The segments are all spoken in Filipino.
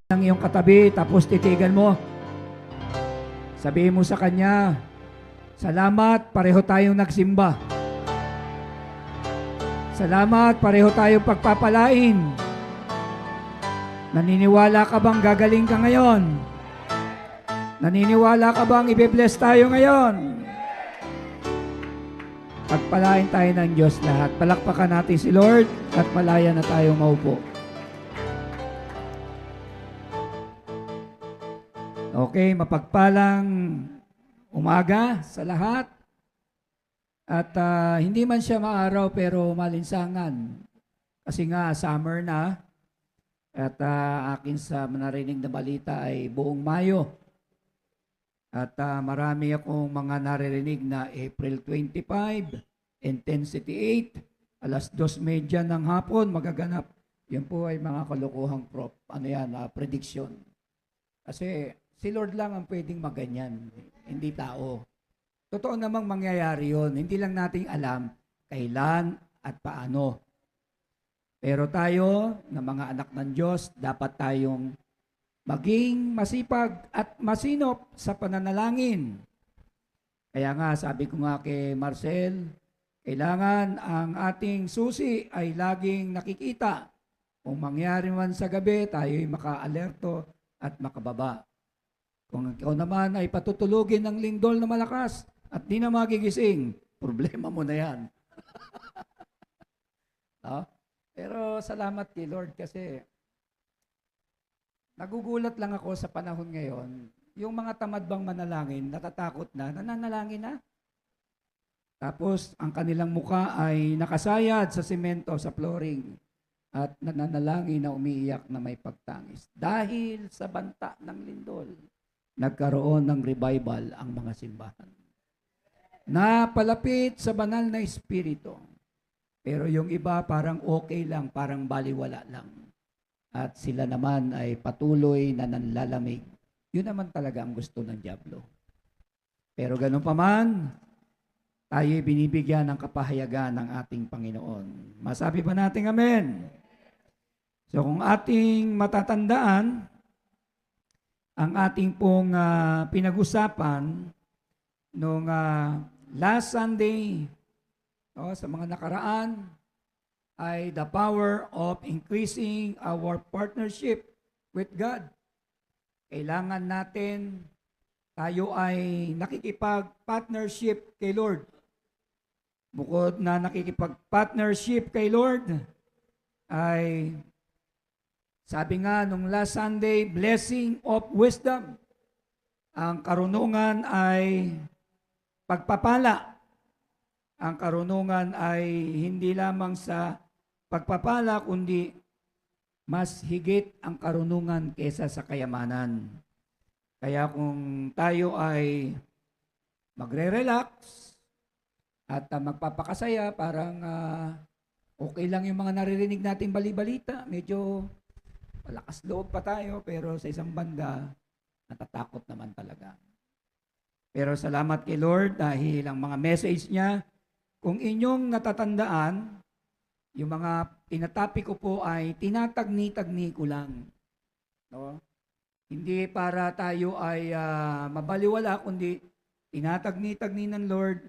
ng iyong katabi, tapos titigan mo. Sabihin mo sa kanya, salamat, pareho tayong nagsimba. Salamat, pareho tayong pagpapalain. Naniniwala ka bang gagaling ka ngayon? Naniniwala ka bang ibe-bless tayo ngayon? Pagpalain tayo ng Diyos lahat. Palakpakan natin si Lord at malaya na tayong maupo. Okay, mapagpalang umaga sa lahat. At hindi man siya maaraw pero malinsangan. Kasi nga summer na. At akin sa narinig na balita ay buong Mayo. At marami akong mga naririnig na April 25, intensity 8, alas 2:30 ng hapon magaganap. Yan po ay mga kalokohang prediction. Kasi si Lord lang ang pwedeng maganyan, hindi tao. Totoo namang mangyayari yon, hindi lang nating alam kailan at paano. Pero tayo, na mga anak ng Diyos, dapat tayong maging masipag at masinop sa pananalangin. Kaya nga, sabi ko nga kay Marcel, kailangan ang ating susi ay laging nakikita. Kung mangyari man sa gabi, tayo'y maka-alerto at makababa. Kung ikaw naman ay patutulugin ng lindol na malakas at di na magigising, problema mo na yan. No? Pero salamat kay Lord kasi nagugulat lang ako sa panahon ngayon, yung mga tamad bang manalangin, natatakot na, nananalangin na. Tapos ang kanilang muka ay nakasayad sa semento, sa flooring, at nananalangin na umiiyak na may pagtangis. Dahil sa banta ng lindol, nagkaroon ng revival ang mga simbahan. Napalapit sa banal na espiritu. Pero yung iba parang okay lang, parang baliwala lang. At sila naman ay patuloy na nanlalamig. Yun naman talaga ang gusto ng dyablo. Pero ganun pa man, tayo binibigyan ng kapahayagan ng ating Panginoon. Masabi ba natin amen? So kung ating matatandaan, ang ating pong pinag-usapan noong last Sunday, sa mga nakaraan, ay the power of increasing our partnership with God. Kailangan natin, tayo ay nakikipag-partnership kay Lord. Bukod na nakikipag-partnership kay Lord, ay sabi nga nung last Sunday, blessing of wisdom. Ang karunungan ay pagpapala. Ang karunungan ay hindi lamang sa pagpapala, kundi mas higit ang karunungan kesa sa kayamanan. Kaya kung tayo ay magre-relax at magpapakasaya, parang okay lang yung mga naririnig nating bali-balita. Medyo malakas loob pa tayo, pero sa isang banda, natatakot naman talaga. Pero salamat kay Lord dahil ang mga message niya, kung inyong natatandaan, yung mga tinatapi ko po ay tinatagni-tagni ko lang. No? Hindi para tayo ay mabaliwala, kundi tinatagni-tagni ng Lord,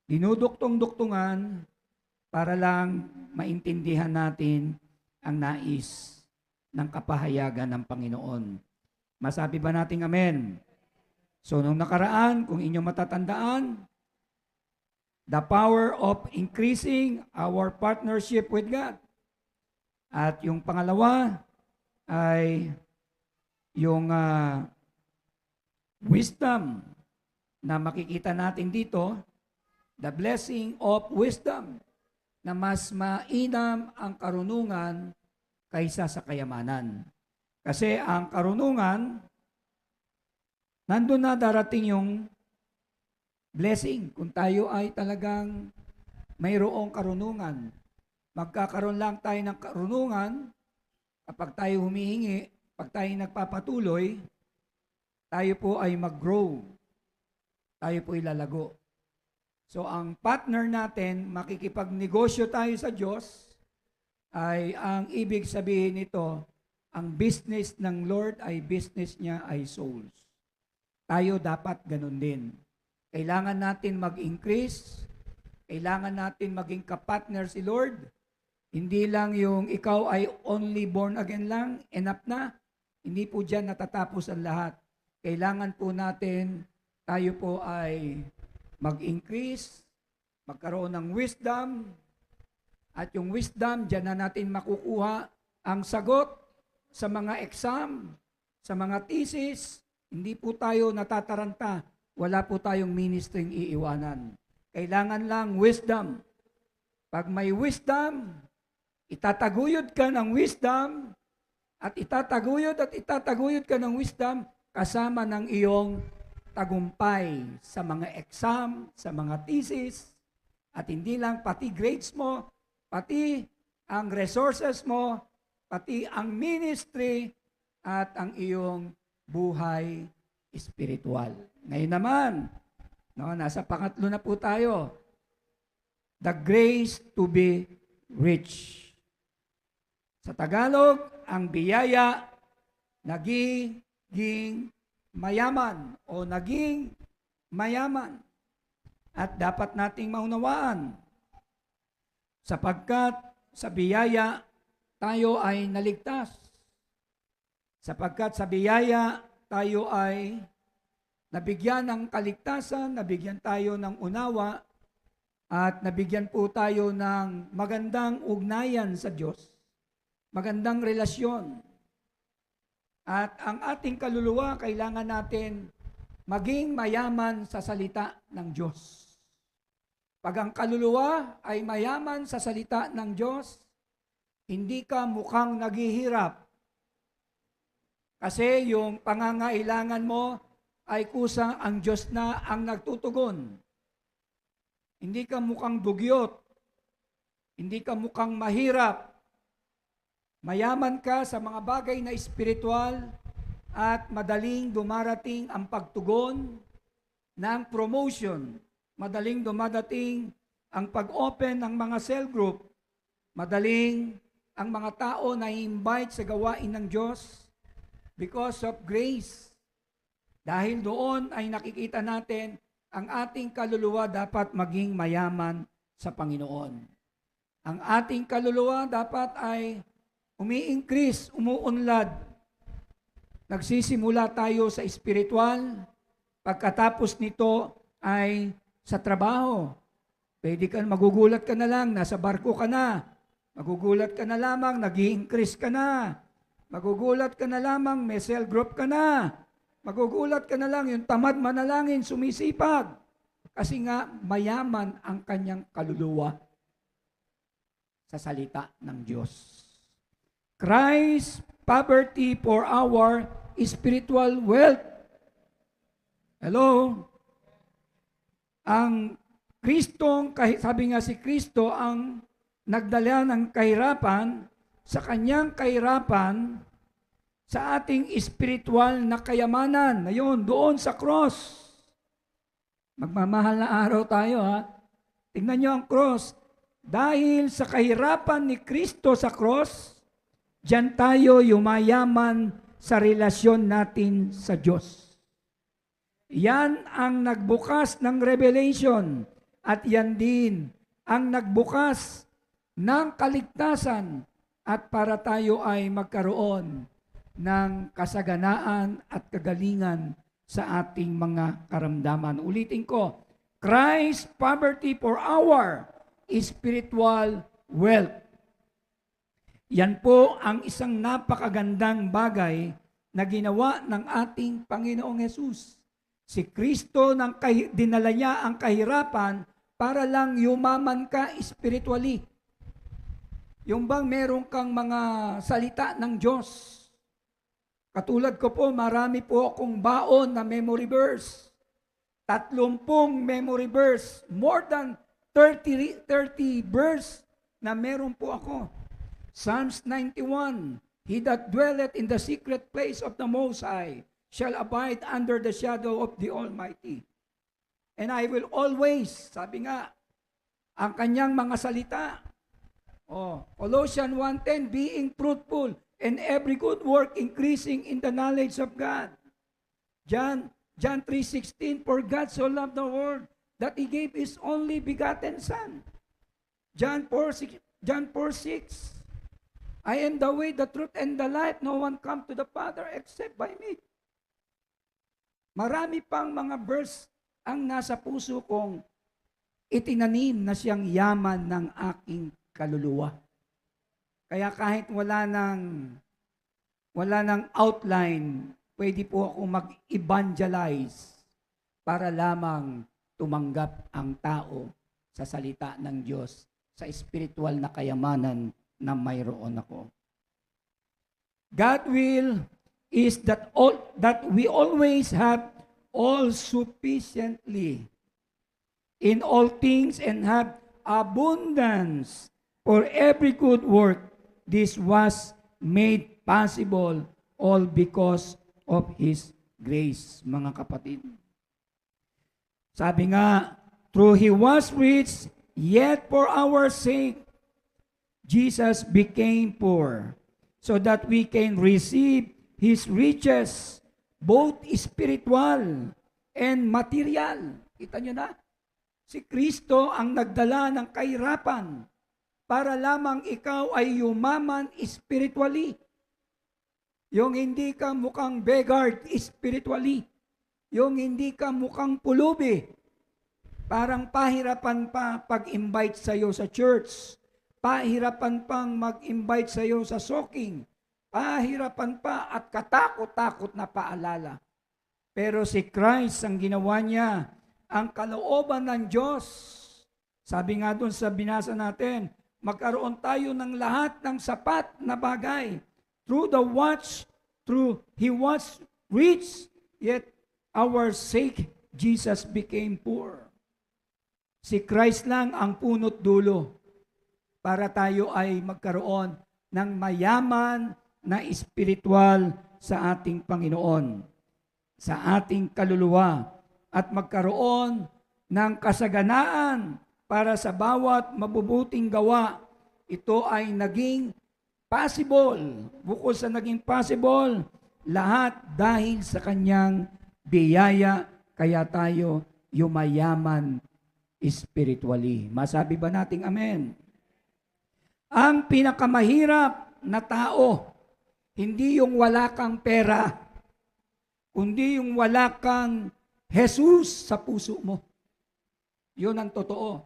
dinuduktong-duktungan para lang maintindihan natin ang nais ng kapahayagan ng Panginoon. Masabi ba natin amen? So nung nakaraan, kung inyong matatandaan, the power of increasing our partnership with God. At yung pangalawa ay yung wisdom na makikita natin dito, the blessing of wisdom, na mas mainam ang karunungan kaysa sa kayamanan. Kasi ang karunungan, nandun na darating yung blessing. Kung tayo ay talagang mayroong karunungan, magkakaroon lang tayo ng karunungan kapag tayo humihingi, pag tayo nagpapatuloy, tayo po ay mag-grow. Tayo po ay lalago. So ang partner natin, makikipagnegosyo tayo sa Diyos, ay ang ibig sabihin nito, Ang business ng Lord ay business niya ay souls. Tayo dapat ganun din. Kailangan natin mag-increase. Kailangan natin maging kapartner si Lord. Hindi lang yung ikaw ay only born again lang, enough na. Hindi po dyan natatapos ang lahat. Kailangan po natin, tayo po ay mag-increase, magkaroon ng wisdom, at yung wisdom, dyan na natin makukuha ang sagot sa mga exam, sa mga thesis. Hindi po tayo natataranta. Wala po tayong ministering iiwanan. Kailangan lang wisdom. Pag may wisdom, itataguyod ka ng wisdom, at itataguyod ka ng wisdom kasama ng iyong tagumpay sa mga exam, sa mga thesis, at hindi lang pati grades mo, pati ang resources mo, pati ang ministry, at ang iyong buhay spiritual. Ngayon naman, nasa pangatlo na po tayo. The grace to be rich. Sa Tagalog, ang biyaya naging mayaman o naging mayaman. At dapat nating maunawaan sapagkat sa biyaya tayo ay naligtas. Sapagkat sa biyaya tayo ay nabigyan ng kaligtasan, nabigyan tayo ng unawa, at nabigyan po tayo ng magandang ugnayan sa Diyos. Magandang relasyon. At ang ating kaluluwa, kailangan natin maging mayaman sa salita ng Diyos. Pag ang kaluluwa ay mayaman sa salita ng Diyos, hindi ka mukhang naghihirap. Kasi yung pangangailangan mo ay kusang ang Diyos na ang nagtutugon. Hindi ka mukhang dugyot. Hindi ka mukhang mahirap. Mayaman ka sa mga bagay na espiritual at madaling dumarating ang pagtugon ng promotion. Madaling dumadating ang pag-open ng mga cell group. Madaling ang mga tao na i-invite sa gawain ng Diyos because of grace. Dahil doon ay nakikita natin ang ating kaluluwa dapat maging mayaman sa Panginoon. Ang ating kaluluwa dapat ay umi-increase, umuunlad. Nagsisimula tayo sa spiritual, pagkatapos nito ay sa trabaho. Pwede ka, magugulat ka na lang, nasa barko ka na. Magugulat ka na lamang, nag-i-increase ka na. Magugulat ka na lamang, may cell group ka na. Magugulat ka na lang, yung tamad manalangin, sumisipag. Kasi nga, mayaman ang kanyang kaluluwa sa salita ng Diyos. Christ's poverty for our spiritual wealth. Hello? Ang Kristong, sabi nga si Kristo, ang nagdala ng kahirapan, sa kanyang kahirapan, sa ating spiritual na kayamanan, na yun, doon sa cross. Magmamahal na araw tayo, ha? Tingnan nyo ang cross. Dahil sa kahirapan ni Kristo sa cross, diyan tayo yumayaman sa relasyon natin sa Diyos. Yan ang nagbukas ng revelation at yan din ang nagbukas ng kaligtasan at para tayo ay magkaroon ng kasaganaan at kagalingan sa ating mga karamdaman. Ulitin ko, Christ's poverty for our spiritual wealth. Yan po ang isang napakagandang bagay na ginawa ng ating Panginoong Hesus. Si Kristo, dinala niya ang kahirapan para lang yumaman ka spiritually. Yung bang meron kang mga salita ng Diyos. Katulad ko po, marami po akong baon na memory verse. 30 memory verse. More than 30 verse na meron po ako. Psalms 91, He that dwelleth in the secret place of the Most High shall abide under the shadow of the Almighty. And I will always, sabi nga, ang kanyang mga salita. Colossians 1:10, being fruitful and every good work increasing in the knowledge of God. John 3:16, for God so loved the world that He gave His only begotten Son. John 4:6, I am the way, the truth, and the life. No one come to the Father except by me. Marami pang mga verse ang nasa puso kong itinanim na siyang yaman ng aking kaluluwa. Kaya kahit wala nang outline, pwede po ako mag-evangelize para lamang tumanggap ang tao sa salita ng Diyos, sa spiritual na kayamanan na mayroon ako. God will is that we always have all sufficiently in all things and have abundance for every good work. This was made possible all because of His grace, mga kapatid. Sabi nga, through He was rich, yet for our sake, Jesus became poor, so that we can receive His riches, both spiritual and material. Kita nyo na? Si Kristo ang nagdala ng kahirapan para lamang ikaw ay yumaman spiritually. Yung hindi ka mukhang beggar spiritually. Yung hindi ka mukhang pulubi. Parang pahirapan pa pag-invite sa'yo sa church. Pahirapan pang mag-invite sa'yo sa soaking. Pahirapan pa at katakot-takot na paalala. Pero si Christ ang ginawa niya, ang kalooban ng Diyos. Sabi nga doon sa binasa natin, magkaroon tayo ng lahat ng sapat na bagay. Through He was rich, yet our sake, Jesus became poor. Si Christ lang ang punot dulo para tayo ay magkaroon ng mayaman na espiritual sa ating Panginoon, sa ating kaluluwa, at magkaroon ng kasaganaan para sa bawat mabubuting gawa. Ito ay naging possible. Bukod sa naging possible, lahat dahil sa kanyang biyaya, kaya tayo yumayaman spiritually. Masabi ba nating amen? Ang pinakamahirap na tao, hindi yung wala kang pera, kundi yung wala kang Jesus sa puso mo. Yun ang totoo.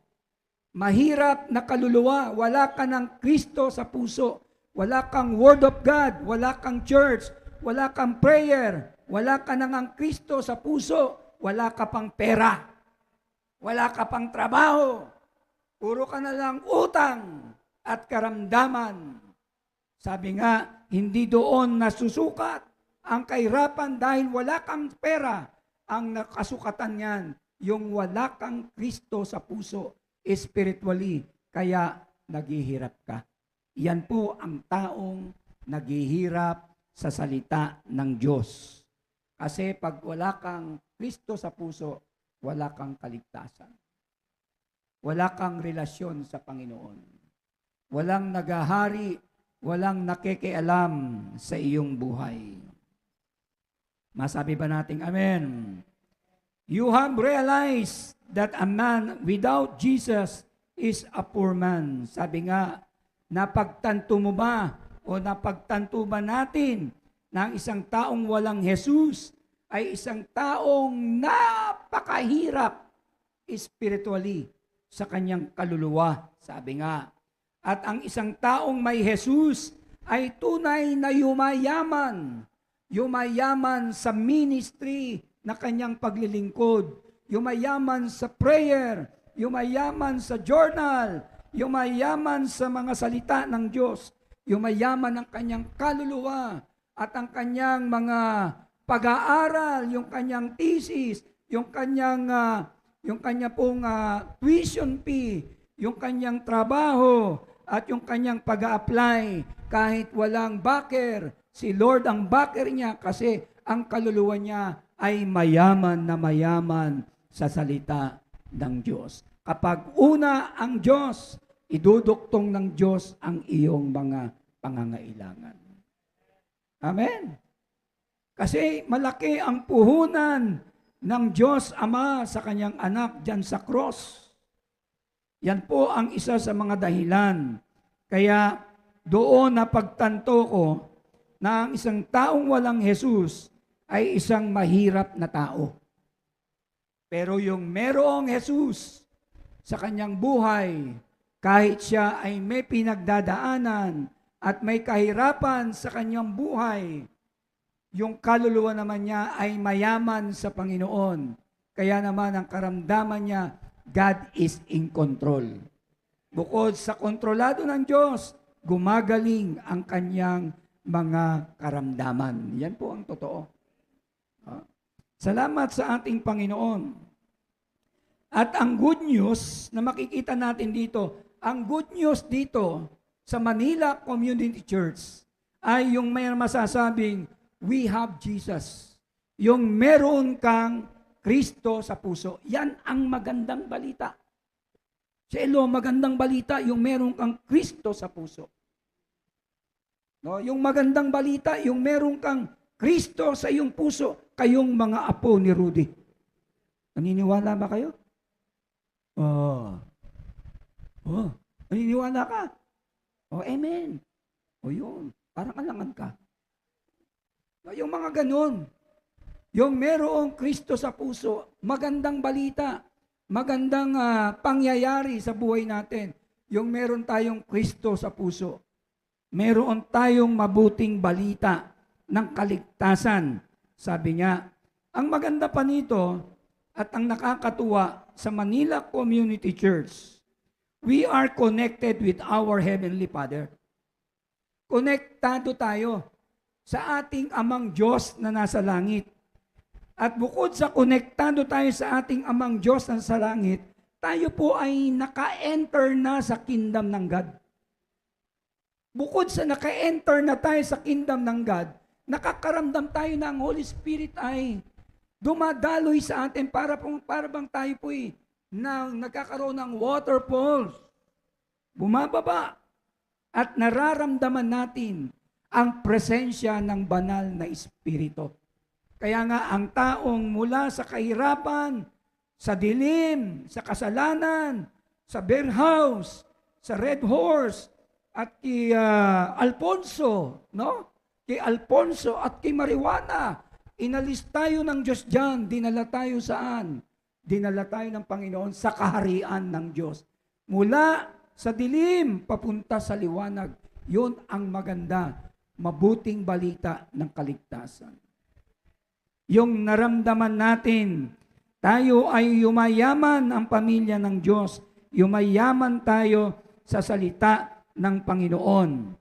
Mahirap na kaluluwa, wala ka ng Kristo sa puso, wala kang Word of God, wala kang church, wala kang prayer, wala ka nang ang Kristo sa puso, wala ka pang pera, wala ka pang trabaho, puro ka na lang utang at karamdaman. Sabi nga, hindi doon nasusukat ang kahirapan dahil wala kang pera. Ang nakasukatan niyan, yung wala kang Kristo sa puso, spiritually, kaya naghihirap ka. Yan po ang taong naghihirap sa salita ng Diyos. Kasi pag wala kang Kristo sa puso, wala kang kaligtasan. Wala kang relasyon sa Panginoon. Walang nagahari, walang nakikialam sa iyong buhay. Masabi ba nating amen? You have realized that a man without Jesus is a poor man. Sabi nga, napagtanto mo ba o napagtanto ba natin na ang isang taong walang Jesus ay isang taong napakahirap spiritually sa kanyang kaluluwa. Sabi nga, at ang isang taong may Jesus ay tunay na yumayaman. Yumayaman sa ministry na kanyang paglilingkod, yumayaman sa prayer, yumayaman sa journal, yumayaman sa mga salita ng Diyos, yumayaman ang kanyang kaluluwa at ang kanyang mga pag-aaral, yung kanyang thesis, yung kanyang pong tuition fee, yung kanyang trabaho at yung kanyang pag-a-apply kahit walang backer. Si Lord ang backer niya kasi ang kaluluwa niya ay mayaman na mayaman sa salita ng Diyos. Kapag una ang Diyos, iduduktong ng Diyos ang iyong mga pangangailangan. Amen. Kasi malaki ang puhunan ng Diyos Ama sa kanyang anak diyan sa cross. Yan po ang isa sa mga dahilan. Kaya doon napagtanto ko na ang isang taong walang Jesus ay isang mahirap na tao. Pero yung merong Jesus sa kanyang buhay, kahit siya ay may pinagdadaanan at may kahirapan sa kanyang buhay, yung kaluluwa naman niya ay mayaman sa Panginoon. Kaya naman ang karamdaman niya, God is in control. Bukod sa kontrolado ng Diyos, gumagaling ang kanyang mga karamdaman. Yan po ang totoo. Salamat sa ating Panginoon. At ang good news na makikita natin dito, ang good news dito sa Manila Community Church ay yung may masasabing, we have Jesus. Yung meron kang Kristo sa puso. Yan ang magandang balita. Sa ilo, magandang balita, yung meron kang Kristo sa puso. No, yung magandang balita, yung meron kang Kristo sa iyong puso, kayong mga apo ni Rudy. Naniniwala ba kayo? Naniniwala ka? Amen. Yun. Parang alangan ka. Yung mga ganun, yung merong Kristo sa puso, magandang balita, magandang pangyayari sa buhay natin, yung meron tayong Kristo sa puso. Meron tayong mabuting balita ng kaligtasan. Sabi niya, ang maganda pa nito at ang nakakatuwa sa Manila Community Church, we are connected with our Heavenly Father. Konektado tayo sa ating Amang Diyos na nasa langit. At bukod sa konektado tayo sa ating Amang Diyos na nasa langit, tayo po ay naka-enter na sa kingdom ng God. Bukod sa naka-enter na tayo sa kingdom ng God, nakakaramdam tayo na ang Holy Spirit ay dumadaloy sa atin para bang tayo po nagkakaroon ng waterfalls. Bumababa at nararamdaman natin ang presensya ng banal na Espiritu. Kaya nga ang taong mula sa kahirapan, sa dilim, sa kasalanan, sa bear house, sa red horse, at kay Alfonso, no? Kay Alfonso at kay Marijuana, inalis tayo ng Diyos diyan, dinala tayo saan? Dinala tayo ng Panginoon sa kaharian ng Diyos. Mula sa dilim, papunta sa liwanag. Yun ang maganda, mabuting balita ng kaligtasan. Yung naramdaman natin, tayo ay yumayaman ang pamilya ng Diyos. Yumayaman tayo sa salita ng Panginoon.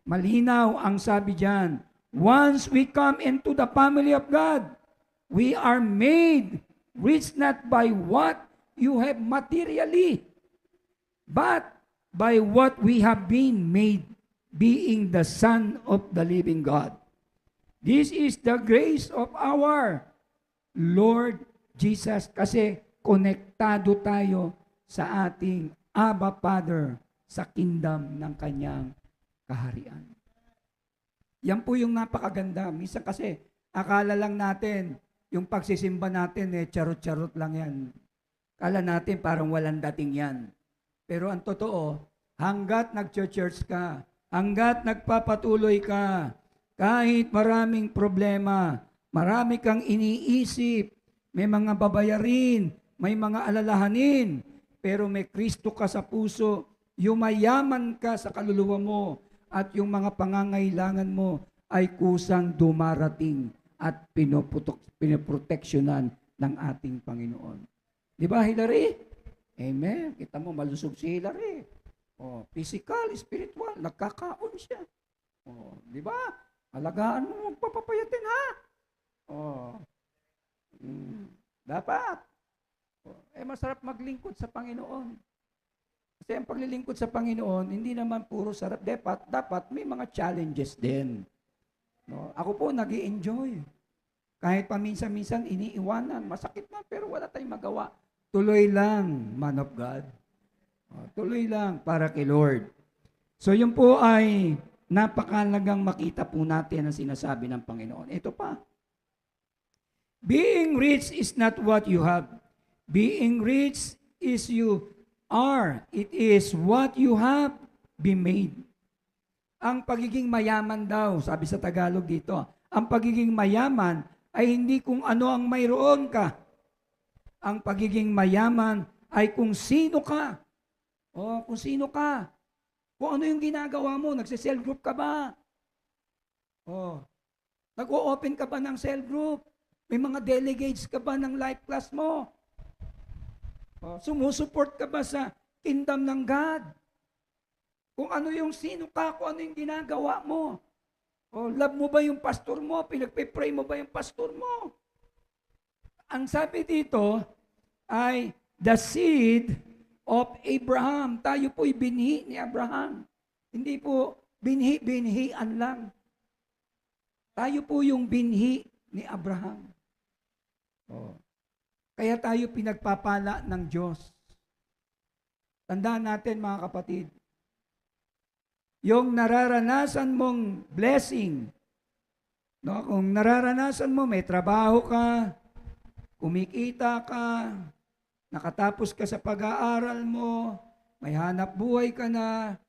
Malinaw ang sabi diyan, once we come into the family of God, we are made rich not by what you have materially, but by what we have been made, being the Son of the living God. This is the grace of our Lord Jesus, kasi konektado tayo sa ating Abba Father sa kingdom ng kanyang kaharian. Yan po yung napakaganda. Minsan kasi akala lang natin yung pagsisimba natin charot-charot lang yan. Akala natin parang walang dating yan. Pero ang totoo, hanggat nag-church ka, hanggat nagpapatuloy ka, kahit maraming problema, marami kang iniisip, may mga babayarin, may mga alalahanin, pero may Kristo ka sa puso, yumayaman ka sa kaluluwa mo, at yung mga pangangailangan mo ay kusang dumarating at pinoproteksyonan ng ating Panginoon. Di ba, Hilary? Amen. Kita mo, malusog si Hilary. Physical, spiritual, nagkakaon siya. Di ba? Alagaan mo, magpapapayatin, ha? Dapat. Masarap maglingkod sa Panginoon. Kasi ang paglilingkod sa Panginoon, hindi naman puro sarap. Dapat may mga challenges din. No? Ako po, nag-i-enjoy. Kahit paminsan-minsan, iniiwanan. Masakit na, pero wala tayong magawa. Tuloy lang, man of God. Tuloy lang para kay Lord. So yun po ay napakalagang makita po natin ang sinasabi ng Panginoon. Ito pa. Being rich is not what you have. Being rich is you are. It is what you have been made. Ang pagiging mayaman daw, sabi sa Tagalog dito, ang pagiging mayaman ay hindi kung ano ang mayroon ka. Ang pagiging mayaman ay kung sino ka. O, kung sino ka. Kung ano yung ginagawa mo, nagse-cell group ka ba? O, nag-o-open ka ba ng cell group? May mga delegates ka ba ng life class mo? O, sumusuport ka ba sa kingdom ng God? Kung ano yung sino ka, kung ano yung ginagawa mo. O, love mo ba yung pastor mo? Pinagpe-pray mo ba yung pastor mo? Ang sabi dito ay the seed of Abraham. Tayo po'y binhi ni Abraham. Hindi po binhi-binhian lang. Tayo po yung binhi ni Abraham. O, kaya tayo pinagpapala ng Diyos. Tandaan natin mga kapatid, yung nararanasan mong blessing, no? Kung nararanasan mo, may trabaho ka, kumikita ka, nakatapos ka sa pag-aaral mo, may hanap buhay ka na,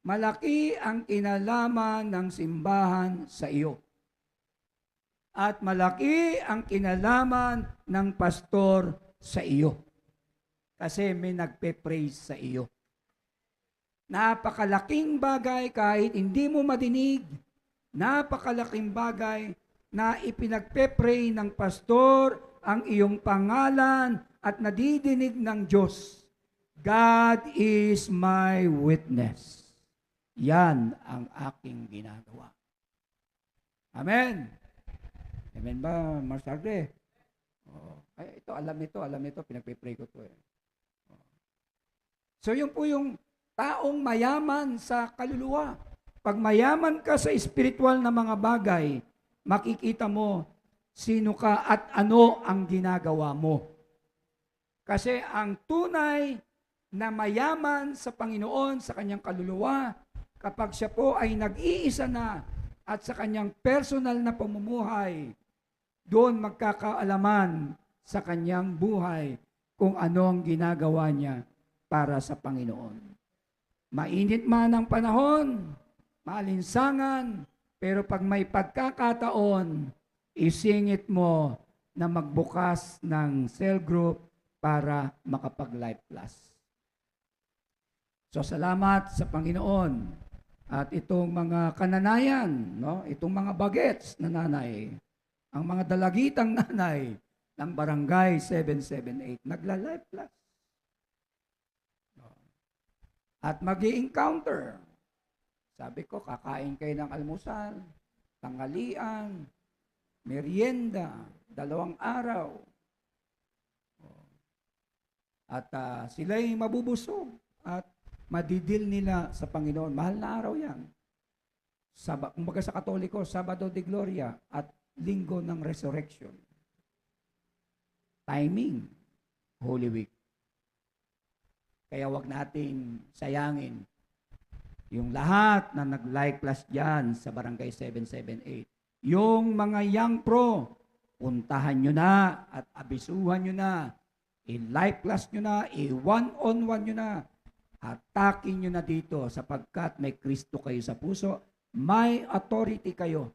malaki ang kinalaman ng simbahan sa iyo. At malaki ang kinalaman ng pastor sa iyo. Kasi may nagpe-praise sa iyo. Napakalaking bagay kahit hindi mo madinig, napakalaking bagay na ipinagpe-pray ng pastor ang iyong pangalan at nadidinig ng Diyos. God is my witness. Yan ang aking ginagawa. Amen. Amen ba, Marsagre? Ay, alam ito, pinagpe-pray ko to eh. So yun po yung taong mayaman sa kaluluwa. Pag mayaman ka sa espiritual na mga bagay, makikita mo sino ka at ano ang ginagawa mo. Kasi ang tunay na mayaman sa Panginoon, sa kanyang kaluluwa, kapag siya po ay nag-iisa na at sa kanyang personal na pamumuhay, doon magkakaalaman sa kanyang buhay kung ano ang ginagawa niya para sa Panginoon. Mainit man ang panahon, maalinsangan, pero pag may pagkakataon, isingit mo na magbukas ng cell group para makapag-life class. So salamat sa Panginoon at itong mga kananayan, no? Itong mga bagets na nanay, ang mga dalagitang nanay ng Barangay 778, nagla-life class. At mag-i-encounter. Sabi ko, kakain kayo ng almusal, tanghalian, merienda, 2 araw. At sila'y mabubusog at madidil nila sa Panginoon. Mahal na araw yan. Kumbaga sa Katoliko, Sabado de Gloria at Linggo ng Resurrection. Timing, Holy Week. Kaya wag natin sayangin yung lahat na nag-life class dyan sa Barangay 778. Yung mga young pro, puntahan nyo na at abisuhan nyo na. I-life class nyo na, i-one-on-one nyo na. Atakin nyo na dito sapagkat may Kristo kayo sa puso. May authority kayo.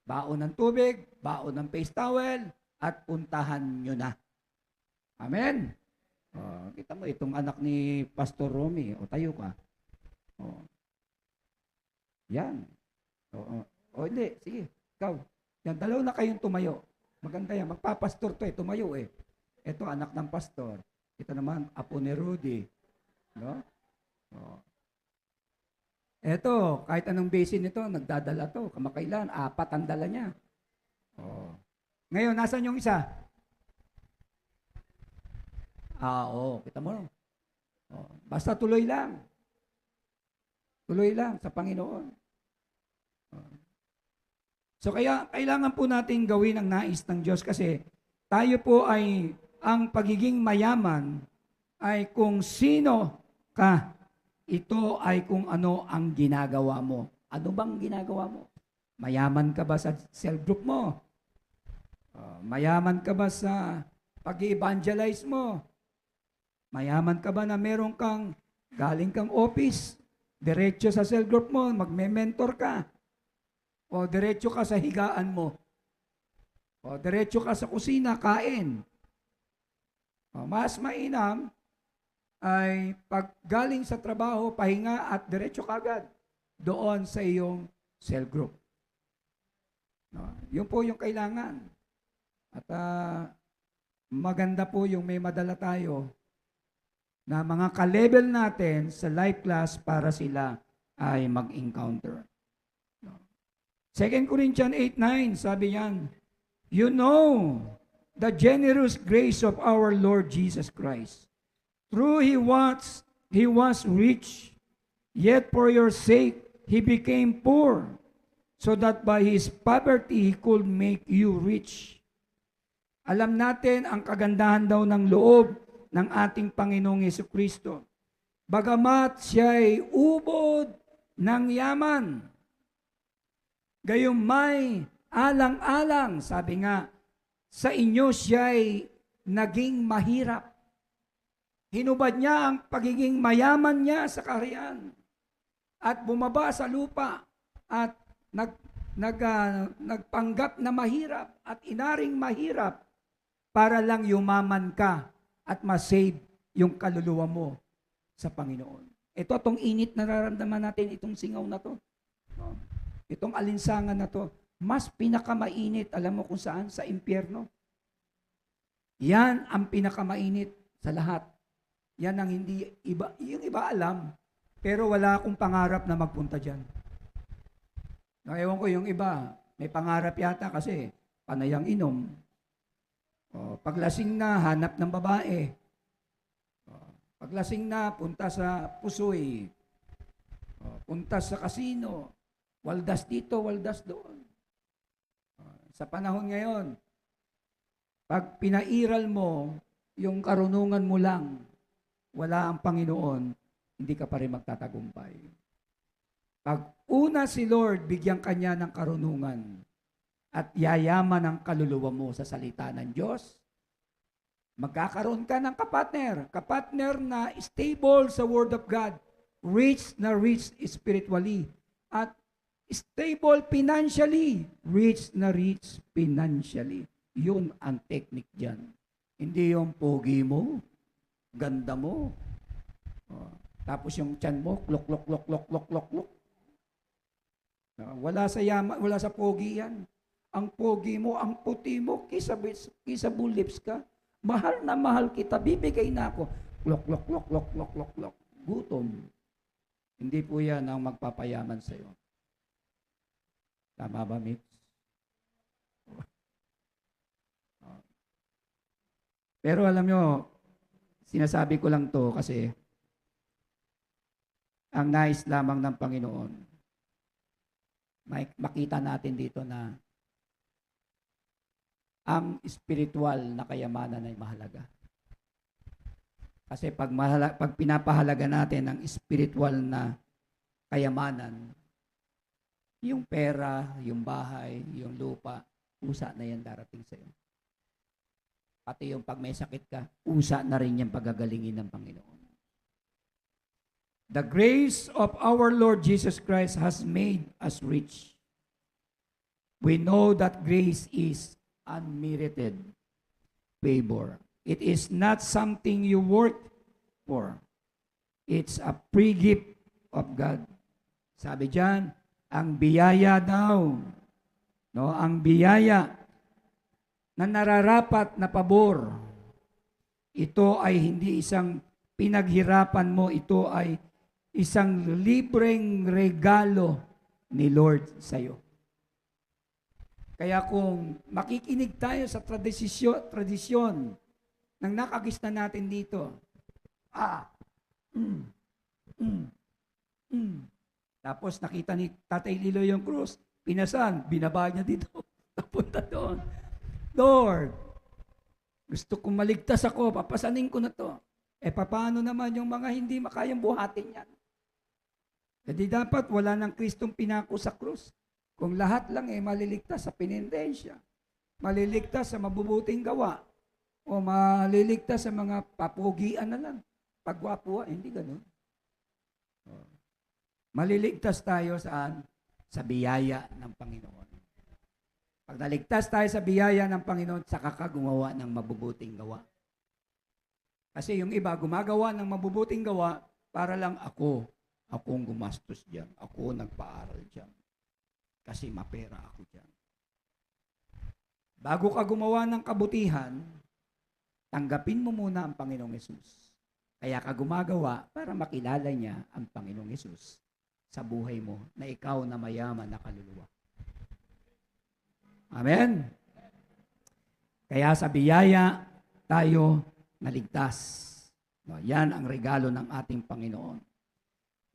Baon ng tubig, baon ng face towel, at puntahan nyo na. Amen? Kita mo, itong anak ni Pastor Romy, tayo ka. Yan. Hindi, sige, ikaw. Yan, 2 na kayong tumayo. Maganda yan, magpapastor to tumayo eh. Ito, anak ng pastor. Ito naman, apo ni Rudy. No? Ito, kahit anong basin nito, nagdadala to. Kamakailan, 4 ang dala niya. Ngayon, nasan yung isa? Kita mo. Basta tuloy lang. Tuloy lang sa Panginoon. So kaya kailangan po natin gawin ang nais ng Diyos kasi tayo po ay, ang pagiging mayaman ay kung sino ka. Ito ay kung ano ang ginagawa mo. Ano bang ginagawa mo? Mayaman ka ba sa cell group mo? Mayaman ka ba sa pag-evangelize mo? Mayaman ka ba na meron kang galing kang office, diretso sa cell group mo, magme-mentor ka? O diretso ka sa higaan mo? O diretso ka sa kusina, kain? O, mas mainam ay pag galing sa trabaho, pahinga at diretso ka agad doon sa iyong cell group. No, yun po yung kailangan. At maganda po yung may madala tayo na mga ka-level natin sa life class para sila ay mag-encounter. 2 Corinthians 8:9, sabi yan, you know the generous grace of our Lord Jesus Christ. Through he was rich, yet for your sake he became poor, so that by his poverty he could make you rich. Alam natin ang kagandahan daw ng loob ng ating Panginoong Jesucristo. Bagamat siya'y ubod ng yaman, gayong may alang-alang, sabi nga, sa inyo siya'y naging mahirap. Hinubad niya ang pagiging mayaman niya sa kaharian at bumaba sa lupa at nagpanggap na mahirap at inaring mahirap para lang yumaman ka at masave yung kaluluwa mo sa Panginoon. Ito, itong init na nararamdaman natin, itong singaw na to, no? Itong alinsangan na to, mas pinakamainit, alam mo kung saan? Sa impyerno. Yan ang pinakamainit sa lahat. Yan ang hindi iba, yung iba alam, pero wala akong pangarap na magpunta dyan. Ewan ko yung iba, may pangarap yata kasi panayang inom. Paglasing na, hanap ng babae. Paglasing na, punta sa pusoy. Punta sa kasino. Waldas dito, waldas doon. Sa panahon ngayon, pag pinairal mo, yung karunungan mo lang, wala ang Panginoon, hindi ka pa rin magtatagumpay. Pag una si Lord, bigyan kanya ng karunungan at yayaman ang kaluluwa mo sa salita ng Diyos, magkakaroon ka ng kapatner na stable sa Word of God, rich spiritually, at stable financially, rich financially. Yun ang technique dyan. Hindi yung pogi mo, ganda mo, tapos yung tiyan mo, klok. Wala sa pogi yan. Ang pogi mo, ang puti mo, kissable lips ka. Mahal na mahal kita, bibigay na ako. Klok. Gutom. Hindi po yan ang magpapayaman sa iyo. Tama ba, Mitch? Pero alam nyo, sinasabi ko lang to kasi ang nais lamang ng Panginoon, makita natin dito na ang spiritual na kayamanan ay mahalaga. Kasi pag pinapahalaga natin ang spiritual na kayamanan, yung pera, yung bahay, yung lupa, usa na yan darating sa iyo. Pati yung pag may sakit ka, usa na rin yung pagagalingin ng Panginoon. The grace of our Lord Jesus Christ has made us rich. We know that grace is unmerited favor. It is not something you work for. It's a free gift of God. Sabi diyan, ang biyaya daw, no, ang biyaya na nararapat na pabor, ito ay hindi isang pinaghirapan mo, ito ay isang libreng regalo ni Lord sa iyo. Kaya kung makikinig tayo sa tradisyon ng nakagista natin dito, tapos nakita ni Tatay Lilo yung krus, pinasan, binaba niya dito, napunta doon. Lord, gusto kong maligtas ako, papasanin ko na to. Paano naman yung mga hindi makayang buhatin yan? Jadi dapat wala ng Kristong pinako sa krus. Kung lahat lang maliligtas sa penitensya, maliligtas sa mabubuting gawa, o maliligtas sa mga papugian na lang, pagwapuan, hindi ganun. Maliligtas tayo saan? Sa biyaya ng Panginoon. Pag naligtas tayo sa biyaya ng Panginoon, saka ka gumawa ng mabubuting gawa. Kasi yung iba, gumagawa ng mabubuting gawa para lang ako ang gumastos diyan. Ako nagpaaral diyan. Kasi mapera ako diyan. Bago ka gumawa ng kabutihan, tanggapin mo muna ang Panginoong Hesus. Kaya ka gumagawa para makilala niya ang Panginoong Hesus sa buhay mo na ikaw na mayaman na kaluluwa. Amen? Kaya sa biyaya tayo naligtas. Yan ang regalo ng ating Panginoon.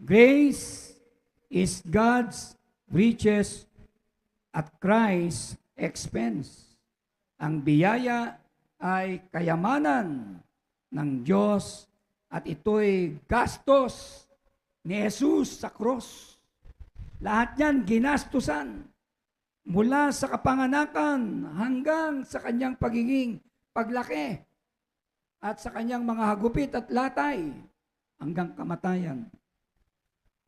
Grace is God's riches at Christ's expense. Ang biyaya ay kayamanan ng Diyos at ito'y gastos ni Jesus sa cross. Lahat yan ginastusan mula sa kapanganakan hanggang sa kanyang pagiging paglaki at sa kanyang mga hagupit at latay hanggang kamatayan.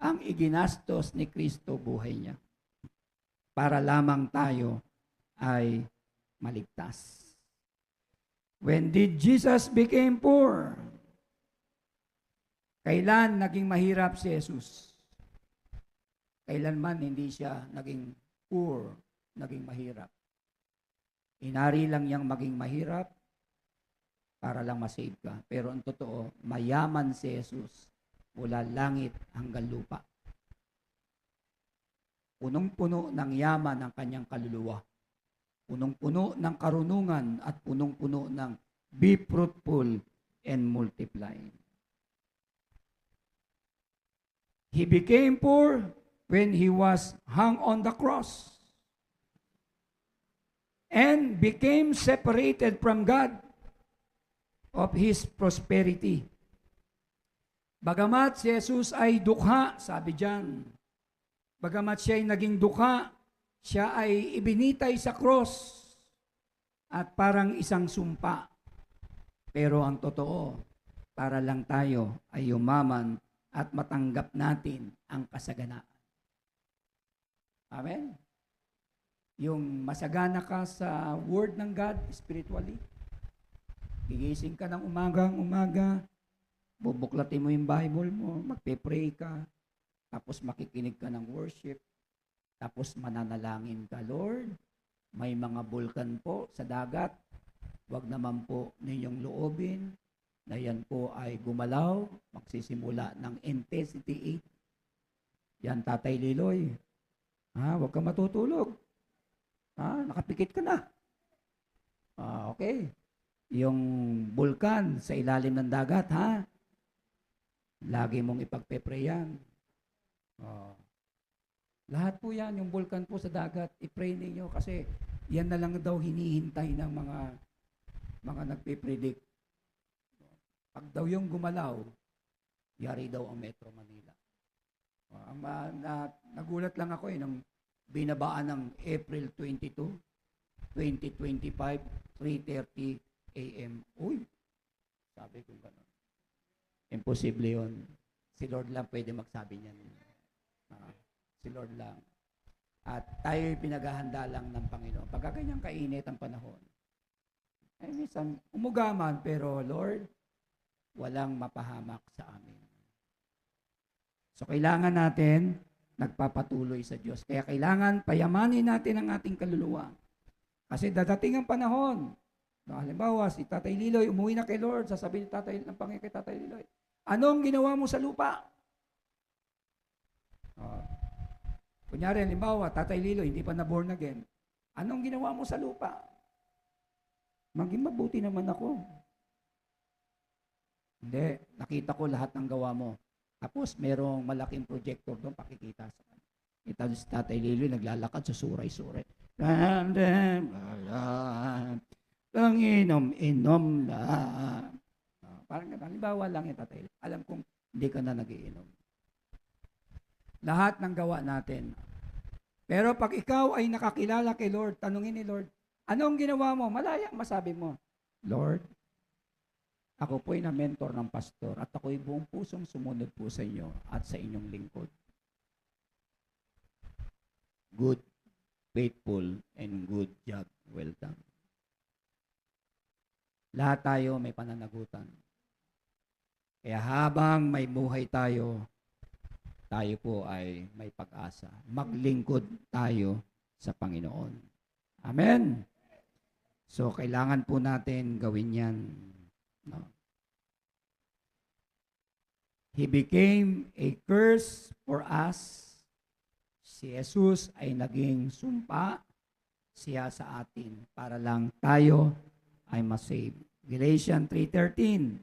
Ang iginastos ni Kristo buhay niya para lamang tayo ay maligtas. When did Jesus became poor? Kailan naging mahirap si Jesus? Kailanman hindi siya naging poor, naging mahirap. Inari lang niyang maging mahirap para lang masave ka. Pero ang totoo, mayaman si Jesus mula langit hanggang lupa. Punong-puno ng yaman ang kanyang kaluluwa. Punong-puno ng karunungan at punong-puno ng be fruitful and multiply. He became poor when he was hung on the cross and became separated from God of his prosperity. Bagamat si Jesus ay dukha, sabi diyan, bagamat siya ay naging dukha, siya ay ibinitay sa cross at parang isang sumpa. Pero ang totoo, para lang tayo ay yumaman at matanggap natin ang kasaganaan. Amen? Yung masagana ka sa Word ng God, spiritually, gigising ka ng umaga, bubuklatin mo yung Bible mo, magpe-pray ka, tapos makikinig ka ng worship, tapos mananalangin ka, Lord, may mga bulkan po sa dagat, wag naman po ninyong loobin, na yan po ay gumalaw, magsisimula ng intensity 8. Yan, Tatay Liloy. Huwag ka matutulog. Nakapikit ka na. Okay. Yung bulkan sa ilalim ng dagat, lagi mong ipagpe-pray yan. Lahat po yan, yung bulkan po sa dagat, i-pray ninyo kasi yan na lang daw hinihintay ng mga nagpe-predict. Pag daw yung gumalaw, yari daw ang Metro Manila. Nagulat lang ako nung binabaan ng April 22, 2025, 3:30 a.m. Uy, sabi ko gano'n. Imposible yun. Si Lord lang pwede magsabi niyan. Si Lord lang. At tayo'y pinaghahanda lang ng Panginoon. Pagka ganyang kainit ang panahon, ay minsan umugaman, pero Lord, walang mapahamak sa amin. So kailangan natin nagpapatuloy sa Diyos. Kaya kailangan payamanin natin ang ating kaluluwa. Kasi dadating ang panahon. Halimbawa, si Tatay Liloy, umuwi na kay Lord, sasabihin ng Panginoon kay Tatay Liloy, anong ginawa mo sa lupa? Kunyari, halimbawa, Tatay Liloy, hindi pa na-born again. Anong ginawa mo sa lupa? Maging mabuti naman ako. Hindi, nakita ko lahat ng gawa mo. Tapos, merong malaking projector doon, pakikita sa kanya. Ito si Tatay Liloy, naglalakad sa suray-suray. Inom lang. Parang halimbawa lang yung Tatay Liloy. Alam kong hindi ka na nagiinom. Lahat ng gawa natin. Pero pag ikaw ay nakakilala kay Lord, tanungin ni Lord, anong ginawa mo? Malayang masabi mo, Lord, ako po'y na-mentor ng pastor at ako'y buong pusong sumunod po sa inyo at sa inyong lingkod. Good, faithful, and good job. Well done. Lahat tayo may pananagutan. Kaya habang may buhay tayo, tayo po ay may pag-asa. Maglingkod tayo sa Panginoon. Amen. So, kailangan po natin gawin yan. No? He became a curse for us. Si Jesus ay naging sumpa siya sa atin para lang tayo ay masave. Galatians 3:13.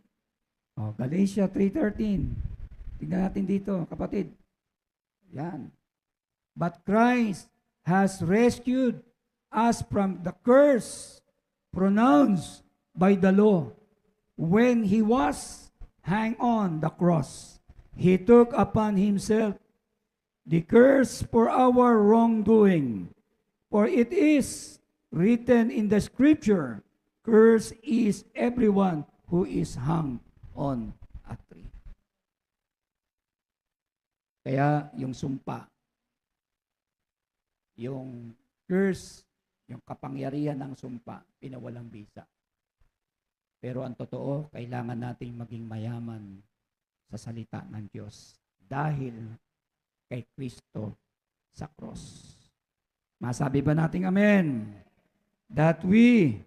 Galatians 3:13. Tingnan natin dito, kapatid. Yan. But Christ has rescued us from the curse pronounced by the law. When He was hanged on the cross, He took upon Himself the curse for our wrongdoing. For it is written in the Scripture, cursed is everyone who is hung on a tree. Kaya yung sumpa, yung curse, yung kapangyarihan ng sumpa, pinawalang bisa. Pero ang totoo, kailangan nating maging mayaman sa salita ng Diyos dahil kay Kristo sa cross. Masabi ba nating amen? That we,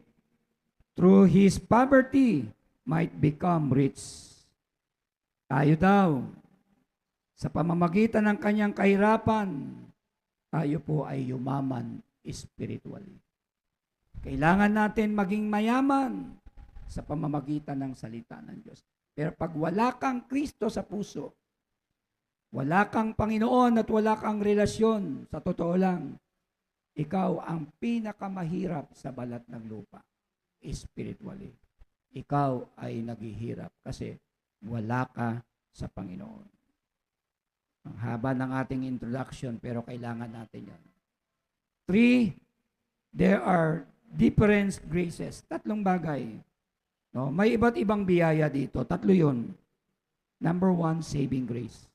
through His poverty, might become rich. Tayo daw, sa pamamagitan ng kanyang kahirapan, tayo po ay yumaman spiritually. Kailangan natin maging mayaman sa pamamagitan ng salita ng Diyos. Pero pag wala kang Kristo sa puso, wala kang Panginoon at wala kang relasyon, sa totoo lang, ikaw ang pinakamahirap sa balat ng lupa, spiritually. Ikaw ay naghihirap kasi wala ka sa Panginoon. Ang haba ng ating introduction, pero kailangan natin yan. 3, there are different graces. 3 bagay. No, may iba't ibang biyaya dito. 3 yun. Number 1, saving grace.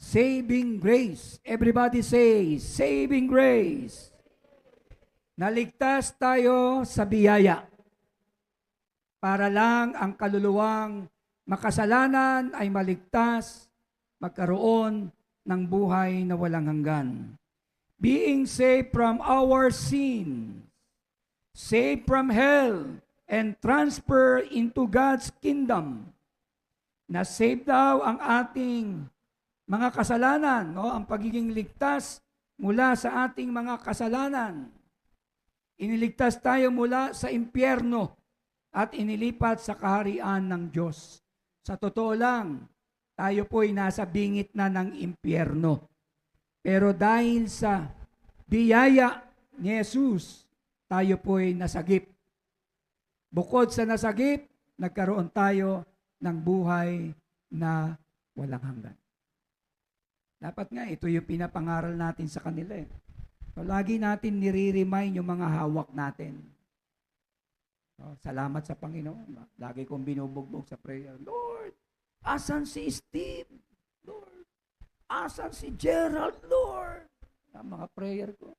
Saving grace. Everybody say, saving grace. Naligtas tayo sa biyaya. Para lang ang kaluluwang makasalanan ay maligtas, magkaroon ng buhay na walang hanggan. Being saved from our sin, saved from hell, and transfer into God's kingdom. Na saved daw ang ating mga kasalanan, no? Ang pagiging ligtas mula sa ating mga kasalanan. Iniligtas tayo mula sa impyerno at inilipat sa kaharian ng Diyos. Sa totoo lang, tayo po'y nasa bingit na ng impyerno. Pero dahil sa biyaya ni Jesus, tayo po'y nasagip. Bukod sa nasagip, nagkaroon tayo ng buhay na walang hanggan. Dapat nga, ito yung pinapangaral natin sa kanila. So, lagi natin nire-remind yung mga hawak natin. So, salamat sa Panginoon. Lagi kong binubugbog sa prayer. Lord, asan si Steve? Lord, asan si Gerald? Lord, ang mga prayer ko.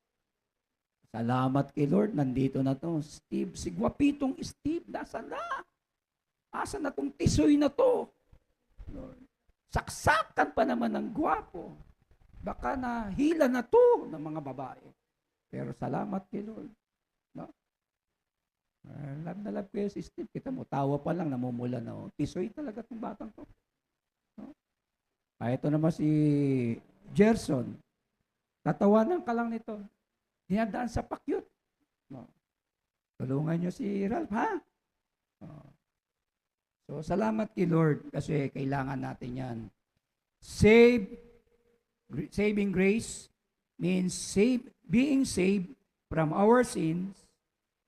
Salamat kay Lord, nandito na to. Steve, si gwapitong Steve, nasa na? Asan na tong tisoy na to? Lord, saksakan pa naman ng gwapo. Baka na hila na to ng mga babae. Pero salamat kay Lord. No? Love na love kayo si Steve. Kita mo, tawa pa lang, namumula na. Oh. Tisoy talaga itong batang to. No? Ito naman si Gerson. Tatawanan ka lang nito. Dinadaan sa pakyut. No? Tulungan nyo si Ralph, ha? No? So, salamat kay Lord kasi kailangan natin yan. Saving grace means being saved from our sins,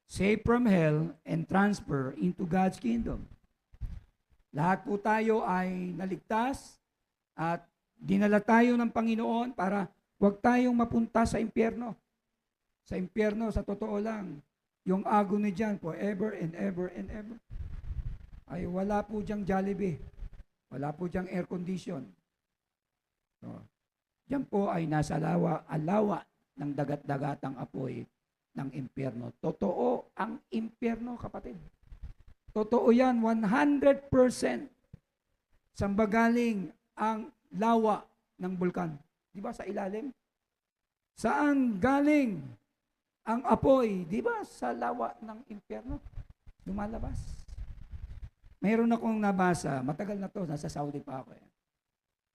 saved from hell, and transfer into God's kingdom. Lahat po tayo ay naligtas at Dinala tayo ng Panginoon para huwag tayong mapunta sa impyerno. Sa impyerno, sa totoo lang, yung agony dyan, forever and ever and ever. Ay wala po diyang Jollibee. Wala po diyang air condition. So, diyan po ay nasa alawa ng dagat-dagatang apoy ng impyerno. Totoo ang impyerno, kapatid. Totoo yan, 100%. Saan ba galing ang lawa ng bulkan? Di ba sa ilalim? Saan galing ang apoy? Di ba sa lawa ng impyerno? Lumalabas. Mayroon akong nabasa, matagal na to, nasa Saudi pa ako.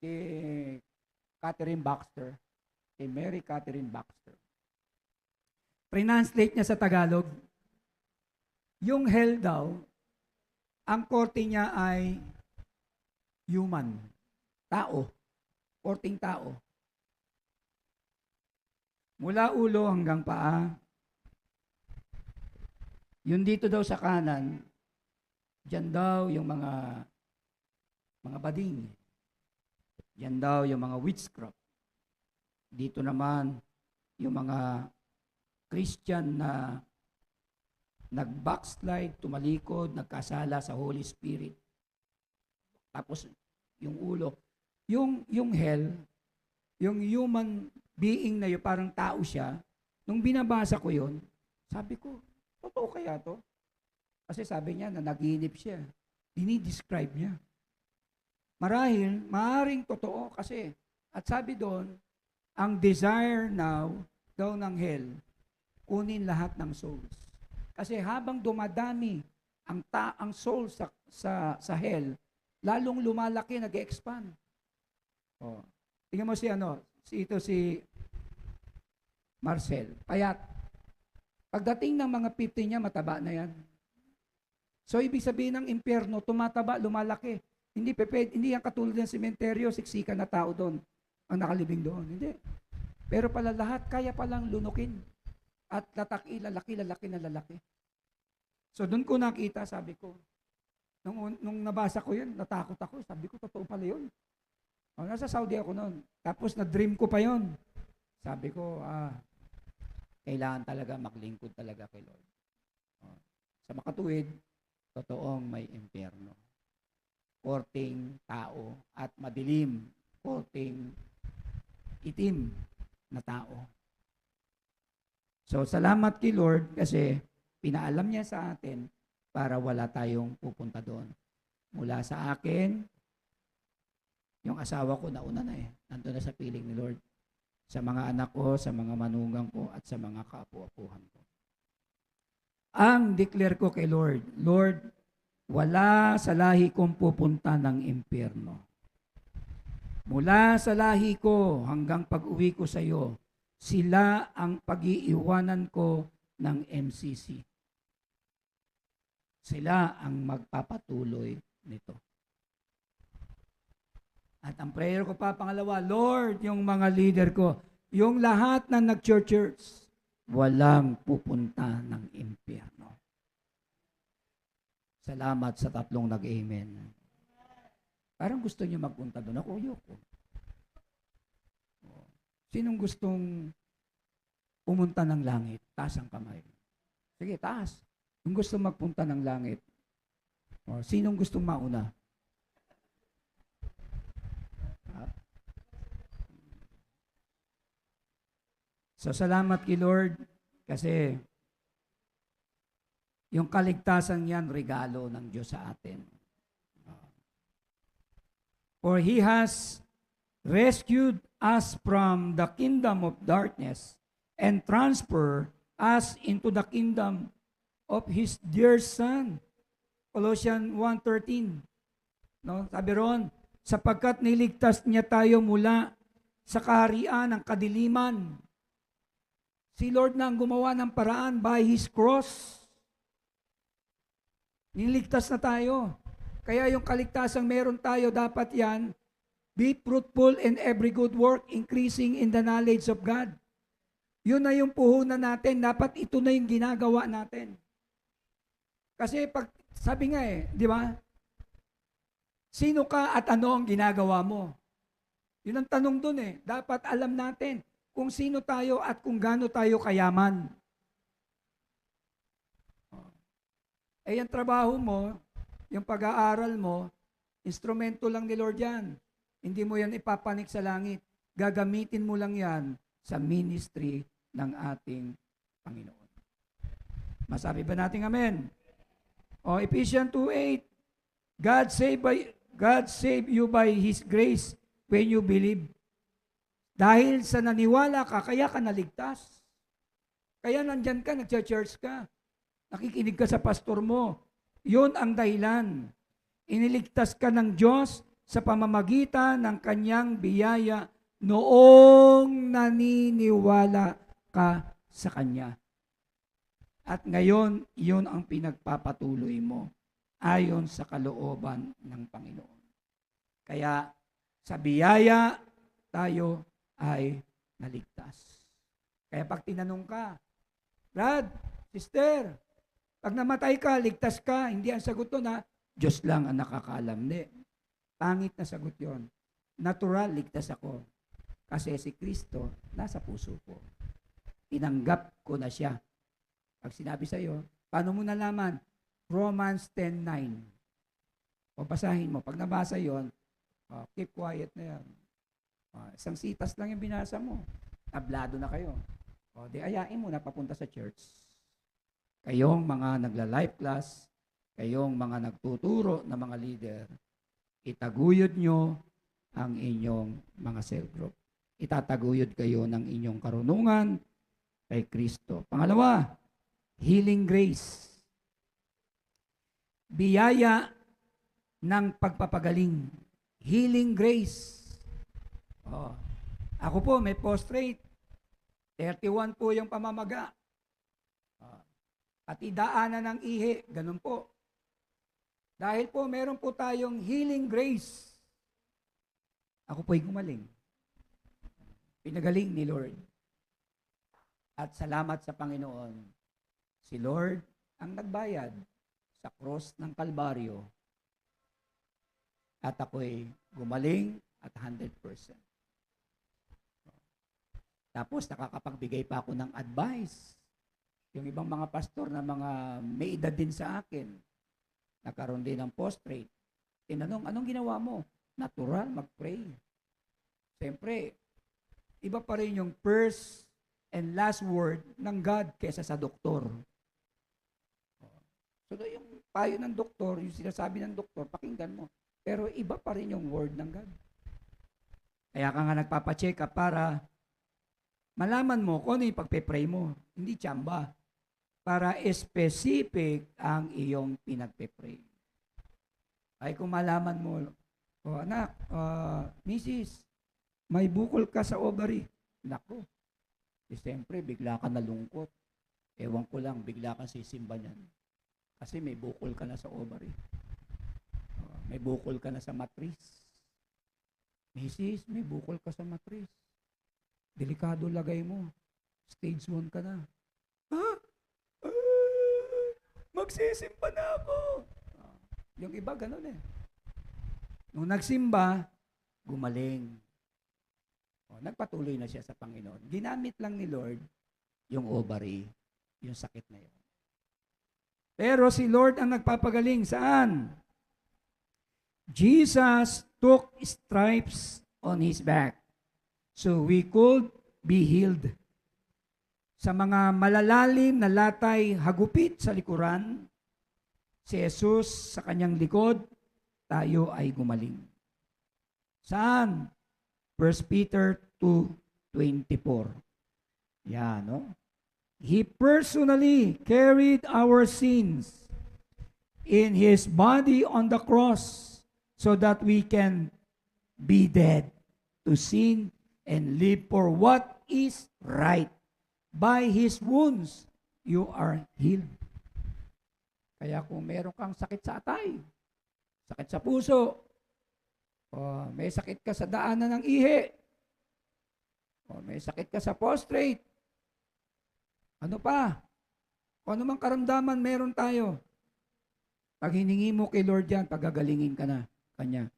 Kay Catherine Baxter, kay Mary Catherine Baxter. Translate niya sa Tagalog, yung hell daw, ang korte niya ay human, tao, korting tao. Mula ulo hanggang paa, yun dito daw sa kanan, diyan daw yung mga bading. Diyan daw yung mga witchcraft. Dito naman yung mga Christian na nag-backslide, tumalikod, nagkasala sa Holy Spirit. Tapos yung ulo, yung hell, yung human being na yun, parang tao siya, nung binabasa ko yun, sabi ko, totoo kaya to? Kasi sabi niya na naginip siya. Dinidescribe niya. Marahil, maaaring totoo kasi, at sabi doon, ang desire now daw ng hell, kunin lahat ng souls. Kasi habang dumadami ang soul sa hell, lalong lumalaki, nag-expand. Oh. Tingnan mo si Marcel, payat. Pagdating ng mga 50 niya, mataba na yan. So, ibig sabihin ng impyerno, tumataba, lumalaki. Hindi yan katulad ng sementeryo, siksikan na tao doon, ang nakalibing doon. Hindi. Pero pala lahat, kaya palang lunukin. At lalaki na lalaki. So doon ko nakita, sabi ko, nung nabasa ko yun, natakot ako. Sabi ko, totoo pala yun. Nasa Saudi ako noon. Tapos na-dream ko pa yun. Sabi ko, kailangan talaga maglingkod talaga kay Lord. Sa makatuwid, totoong may impyerno. Korting tao at madilim, korting itim na tao. So, salamat kay Lord kasi pinaalam niya sa atin para wala tayong pupunta doon. Mula sa akin, yung asawa ko nauna na nandun na sa piling ni Lord. Sa mga anak ko, sa mga manugang ko, at sa mga kaapu-apuhan ko. Ang declare ko kay Lord, Lord, wala sa lahi kong pupunta ng impyerno. Mula sa lahi ko hanggang pag-uwi ko sa iyo, sila ang pag-iiwanan ko ng MCC. Sila ang magpapatuloy nito. At ang prayer ko pa, pangalawa, Lord, yung mga leader ko, yung lahat na nag-church, walang pupunta ng impyerno. Salamat sa tatlong nag-amen. Parang gusto niyo magpunta doon. Ako, ayoko. Sinong gustong pumunta ng langit? Taas ang kamay. Sige, taas. Kung gusto magpunta ng langit, sinong gustong mauna? So, salamat kay Lord kasi yung kaligtasan yan, regalo ng Diyos sa atin. For He has rescued us from the kingdom of darkness and transfer us into the kingdom of His dear Son. Colossians 1:13. No? Sabi ron, sapagkat niligtas niya tayo mula sa kaharian ng kadiliman. Si Lord na ang gumawa ng paraan by His cross. Niligtas na tayo. Kaya yung kaligtasang meron tayo, dapat yan, be fruitful in every good work, increasing in the knowledge of God. Yun na yung puhunan natin. Dapat ito na yung ginagawa natin. Kasi pag, sabi nga di ba? Sino ka at ano ang ginagawa mo? Yun ang tanong dun eh. Dapat alam natin kung sino tayo at kung gaano tayo kayaman. Eh, yung trabaho mo, yung pag-aaral mo, instrumento lang ni Lord yan. Hindi mo yan ipapanik sa langit. Gagamitin mo lang yan sa ministry ng ating Panginoon. Masabi ba natin amen? O Ephesians 2:8, God saved you by His grace when you believe. Dahil sa naniwala ka, kaya ka naligtas. Kaya nandyan ka, nagcha-church ka. Nakikinig ka sa pastor mo. Yun ang dahilan. Iniligtas ka ng Diyos sa pamamagitan ng kanyang biyaya noong naniniwala ka sa Kanya. At ngayon, yun ang pinagpapatuloy mo ayon sa kalooban ng Panginoon. Kaya sa biyaya, tayo ay naligtas. Kaya pag tinanong ka, Brad, sister, pag namatay ka, ligtas ka, hindi ang sagot doon ha, Diyos lang ang nakakaalam. Hindi. Pangit na sagot yon. Natural, ligtas ako. Kasi si Kristo, nasa puso ko. Tinanggap ko na siya. Pag sinabi sa iyo, paano mo nalaman? Romans 10:9. O basahin mo. Pag nabasa yon, keep quiet na yan. Isang sitas lang yung binasa mo. Tablado na kayo. O di ayain mo na papunta sa church. Kayong mga nagla-life class, kayong mga nagtuturo na mga leader, itaguyod nyo ang inyong mga cell group. Itataguyod kayo ng inyong karunungan kay Kristo. Pangalawa, healing grace. Biyaya ng pagpapagaling. Healing grace. Ako po, may postrate. 31 po yung pamamaga. At idaanan ng ihi. Ganun po. Dahil po, meron po tayong healing grace. Ako po'y gumaling. Pinagaling ni Lord. At salamat sa Panginoon. Si Lord ang nagbayad sa cross ng Kalbaryo. At ako'y gumaling at 100%. Tapos nakakapagbigay pa ako ng advice. Yung ibang mga pastor na mga may edad din sa akin, nagkaroon din ng postrate. Tinanong, anong ginawa mo? Natural, mag-pray. Siyempre, iba pa rin yung first and last word ng God kesa sa doktor. So, yung payo ng doktor, yung sinasabi ng doktor, pakinggan mo. Pero iba pa rin yung word ng God. Kaya ka nga nagpapacheck up para malaman mo kung ano yung pagpe-pray mo. Hindi tsamba. Para specific ang iyong pinagpe-pray. Ay kung malaman mo, anak, misis, may bukol ka sa ovary. Naku, siyempre, bigla ka nalungkot. Ewan ko lang, bigla ka sisimba niyan. Kasi may bukol ka na sa ovary. May bukol ka na sa matris. Misis, may bukol ka sa matris. Delikado lagay mo. Stage 1 ka na. Ha? Magsisimba na ako. Yung iba, ganun eh. Nung nagsimba, gumaling. Nagpatuloy na siya sa Panginoon. Ginamit lang ni Lord yung ovary, yung sakit na yun. Pero si Lord ang nagpapagaling. Saan? Jesus took stripes on His back so we could be healed. Sa mga malalalim na latay hagupit sa likuran, si Jesus sa kanyang likod, tayo ay gumaling. Saan? 1 Peter 2:24. Yan, no? He personally carried our sins in His body on the cross so that we can be dead to sin and live for what is right. By His wounds, you are healed. Kaya kung meron kang sakit sa atay, sakit sa puso, may sakit ka sa daanan ng ihi, may sakit ka sa prostrate, ano pa? Kung ano mang karamdaman meron tayo, pag hiningi mo kay Lord yan, pagagalingin ka na kanya.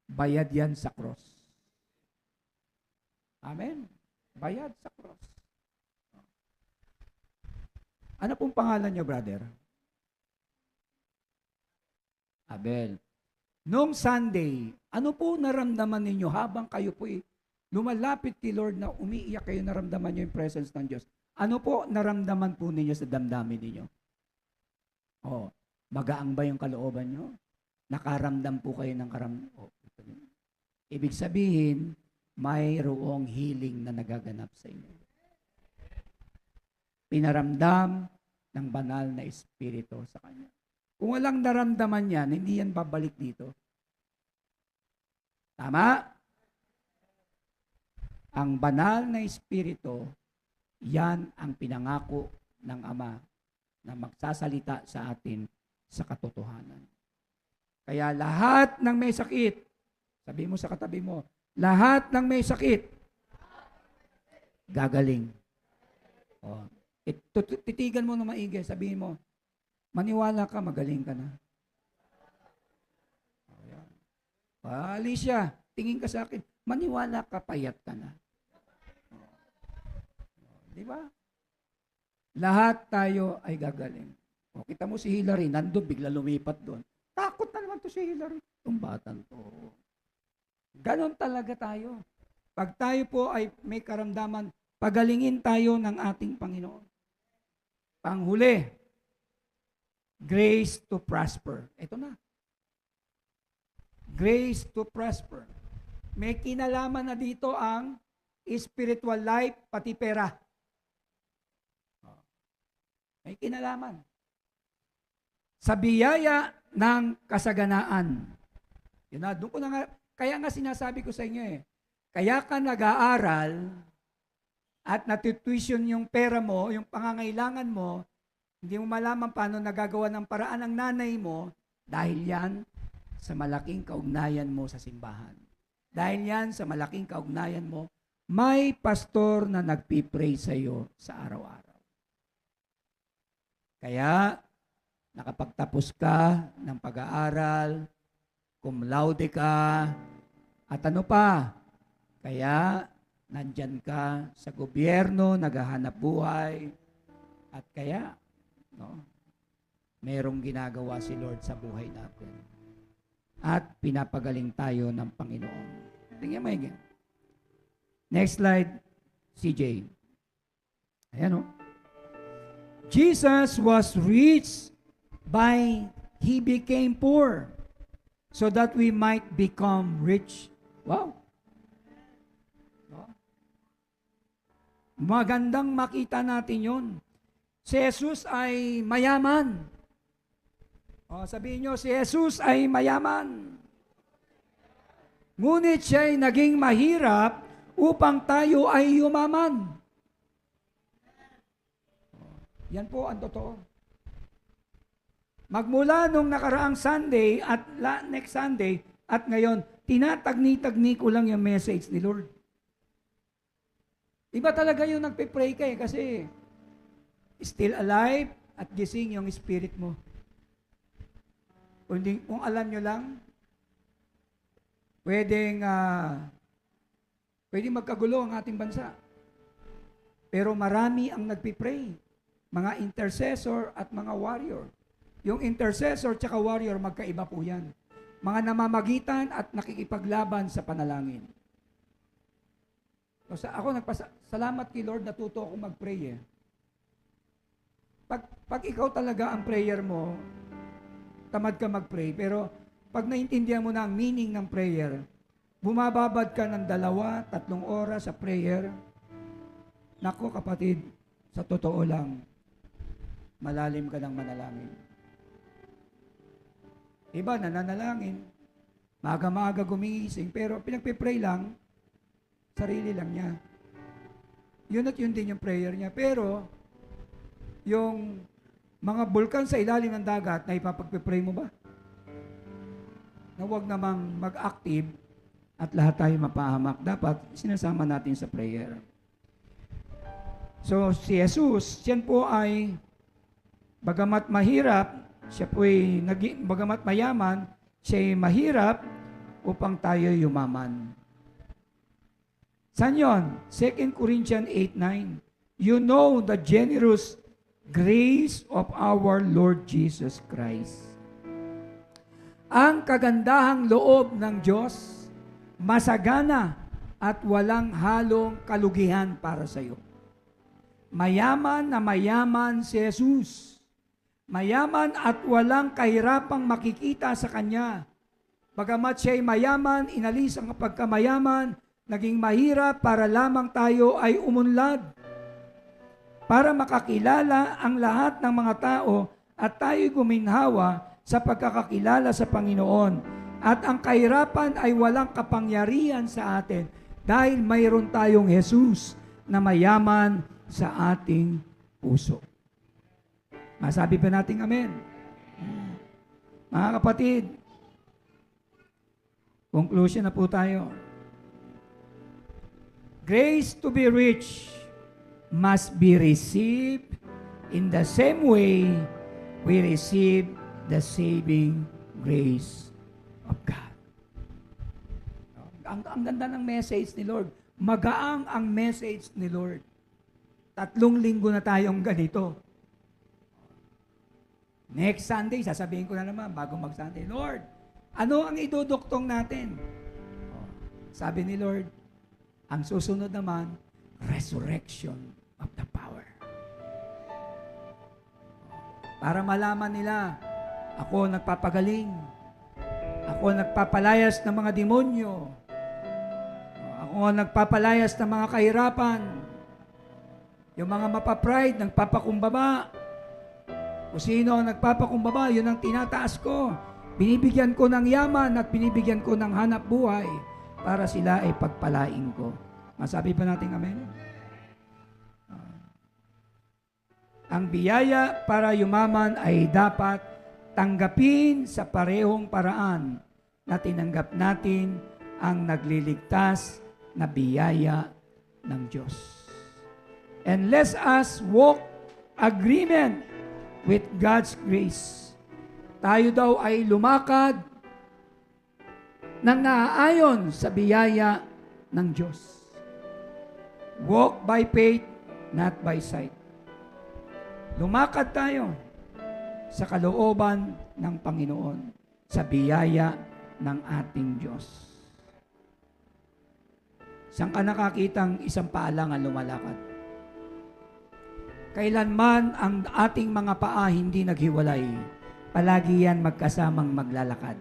Bayad yan sa cross. Amen. Bayad sa cross. Ano pong pangalan niyo, brother? Abel. Noong Sunday, ano po naramdaman ninyo habang kayo po lumalapit kay Lord na umiiyak kayo, naramdaman niyo yung presence ng Diyos? Ano po naramdaman po ninyo sa damdamin ninyo? Oh, magaang ba yung kalooban niyo? Nakaramdam po kayo ng ibig sabihin, mayroong healing na nagaganap sa inyo. Pinaramdam ng banal na espiritu sa kanya. Kung walang naramdaman yan, hindi yan babalik dito. Tama? Ang banal na espiritu, yan ang pinangako ng Ama na magsasalita sa atin sa katotohanan. Kaya lahat ng may sakit, sabi mo sa katabi mo, lahat ng may sakit, gagaling. O, titigan mo na maigi, sabihin mo, maniwala ka, magaling ka na. Alicia, tingin ka sa akin, maniwala ka, payat ka na. Di ba? Lahat tayo ay gagaling. O, kita mo si Hillary, nandun, bigla lumipat doon. Takot na naman to si Hillary. Itong batang to. Ganon talaga tayo. Pag tayo po ay may karamdaman, pagalingin tayo ng ating Panginoon. Panghuli, grace to prosper. Ito na. Grace to prosper. May kinalaman na dito ang spiritual life, pati pera. May kinalaman. Sa biyaya ng kasaganaan. Yun na, doon ko na nga, kaya nga sinasabi ko sa inyo kaya ka nag-aaral at natutuition yung pera mo, yung pangangailangan mo, hindi mo malaman paano nagagawa ng paraan ng nanay mo, dahil yan sa malaking kaugnayan mo sa simbahan. Dahil yan sa malaking kaugnayan mo, may pastor na nagpipray sa iyo sa araw-araw. Kaya, nakapagtapos ka ng pag-aaral, cum laude ka, at ano pa, kaya nandyan ka sa gobyerno, naghahanap buhay, at kaya, merong ginagawa si Lord sa buhay natin. At pinapagaling tayo ng Panginoon. Tingnan mo again. Next slide, CJ. Ayan Jesus was rich by He became poor so that we might become rich. Wow. Magandang makita natin yun. Si Jesus ay mayaman. Sabihin nyo, si Jesus ay mayaman. Ngunit siya ay naging mahirap upang tayo ay yumaman. Yan po ang totoo. Magmula nung nakaraang Sunday at next Sunday at ngayon, tinatagni-tagni ko lang yung message ni Lord. Iba talaga yung nagpe-pray ka kasi still alive at gising yung spirit mo. Kung alam nyo lang, pwedeng magkagulo ang ating bansa. Pero marami ang nagpe-pray. Mga intercessor at mga warrior. Yung intercessor at warrior, magkaiba po yan. Mga namamagitan at nakikipaglaban sa panalangin. So, ako salamat kay Lord, natuto ako mag-pray Pag ikaw talaga ang prayer mo, tamad ka mag-pray. Pero pag naintindihan mo na ang meaning ng prayer, bumababad ka ng 2-3 oras sa prayer. Nako kapatid, sa totoo lang, malalim ka ng manalangin. Iba, nananalangin. Maaga-maaga gumigising, pero pinagpipray lang, sarili lang niya. Yun at yun din yung prayer niya. Pero, yung mga bulkan sa ilalim ng dagat, na ipapagpipray mo ba? Na huwag namang mag-active at lahat tayo mapahamak. Dapat sinasama natin sa prayer. So, si Jesus, siyan po ay bagamat mahirap, siya po'y bagamat mayaman, siya'y mahirap upang tayo yumaman. Saan yun? 2 Corinthians 8:9. You know the generous grace of our Lord Jesus Christ. Ang kagandahang loob ng Diyos, masagana at walang halong kalugihan para sa iyo. Mayaman na mayaman si Jesus. Mayaman at walang kahirapang makikita sa Kanya. Bagamat siya'y mayaman, inalis ang pagkamayaman, naging mahirap para lamang tayo ay umunlad. Para makakilala ang lahat ng mga tao at tayo'y guminhawa sa pagkakakilala sa Panginoon. At ang kahirapan ay walang kapangyarihan sa atin dahil mayroon tayong Jesus na mayaman sa ating puso. Masabi pa natin amen. Mga kapatid, conclusion na po tayo. Grace to be rich must be received in the same way we receive the saving grace of God. Ang ganda ng message ni Lord. Magaang ang message ni Lord. 3 linggo na tayong ganito. Next Sunday, sasabihin ko na naman, bago mag-Sunday, Lord, ano ang iduduktong natin? Sabi ni Lord, ang susunod naman, resurrection of the power. Para malaman nila, ako nagpapagaling. Ako nagpapalayas ng mga demonyo. Ako nagpapalayas ng mga kahirapan. Yung mga mapapride, nagpapakumbaba. Kung sino ang nagpapakumbaba, yun ang tinataas ko. Binibigyan ko ng yaman at binibigyan ko ng hanap buhay para sila ay pagpalain ko. Masabi pa natin amen? Ang biyaya para yumaman ay dapat tanggapin sa parehong paraan na tinanggap natin ang nagliligtas na biyaya ng Diyos. And let us walk agreement with God's grace. Tayo daw ay lumakad ng naaayon sa biyaya ng Diyos. Walk by faith, not by sight. Lumakad tayo sa kalooban ng Panginoon, sa biyaya ng ating Diyos. Saan ka nakakitang isang paalang ang lumalakad? Kailanman ang ating mga paa hindi naghiwalay, palagi yan magkasamang maglalakad.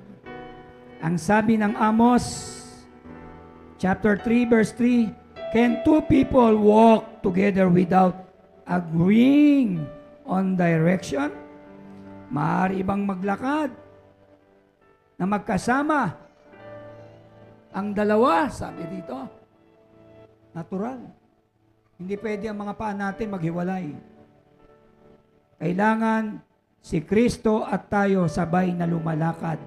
Ang sabi ng Amos, chapter 3, verse 3, can two people walk together without agreeing on direction? Maaari bang maglakad na magkasama ang dalawa? Sabi dito, natural. Hindi pwede ang mga paa natin maghiwalay. Kailangan si Kristo at tayo sabay na lumalakad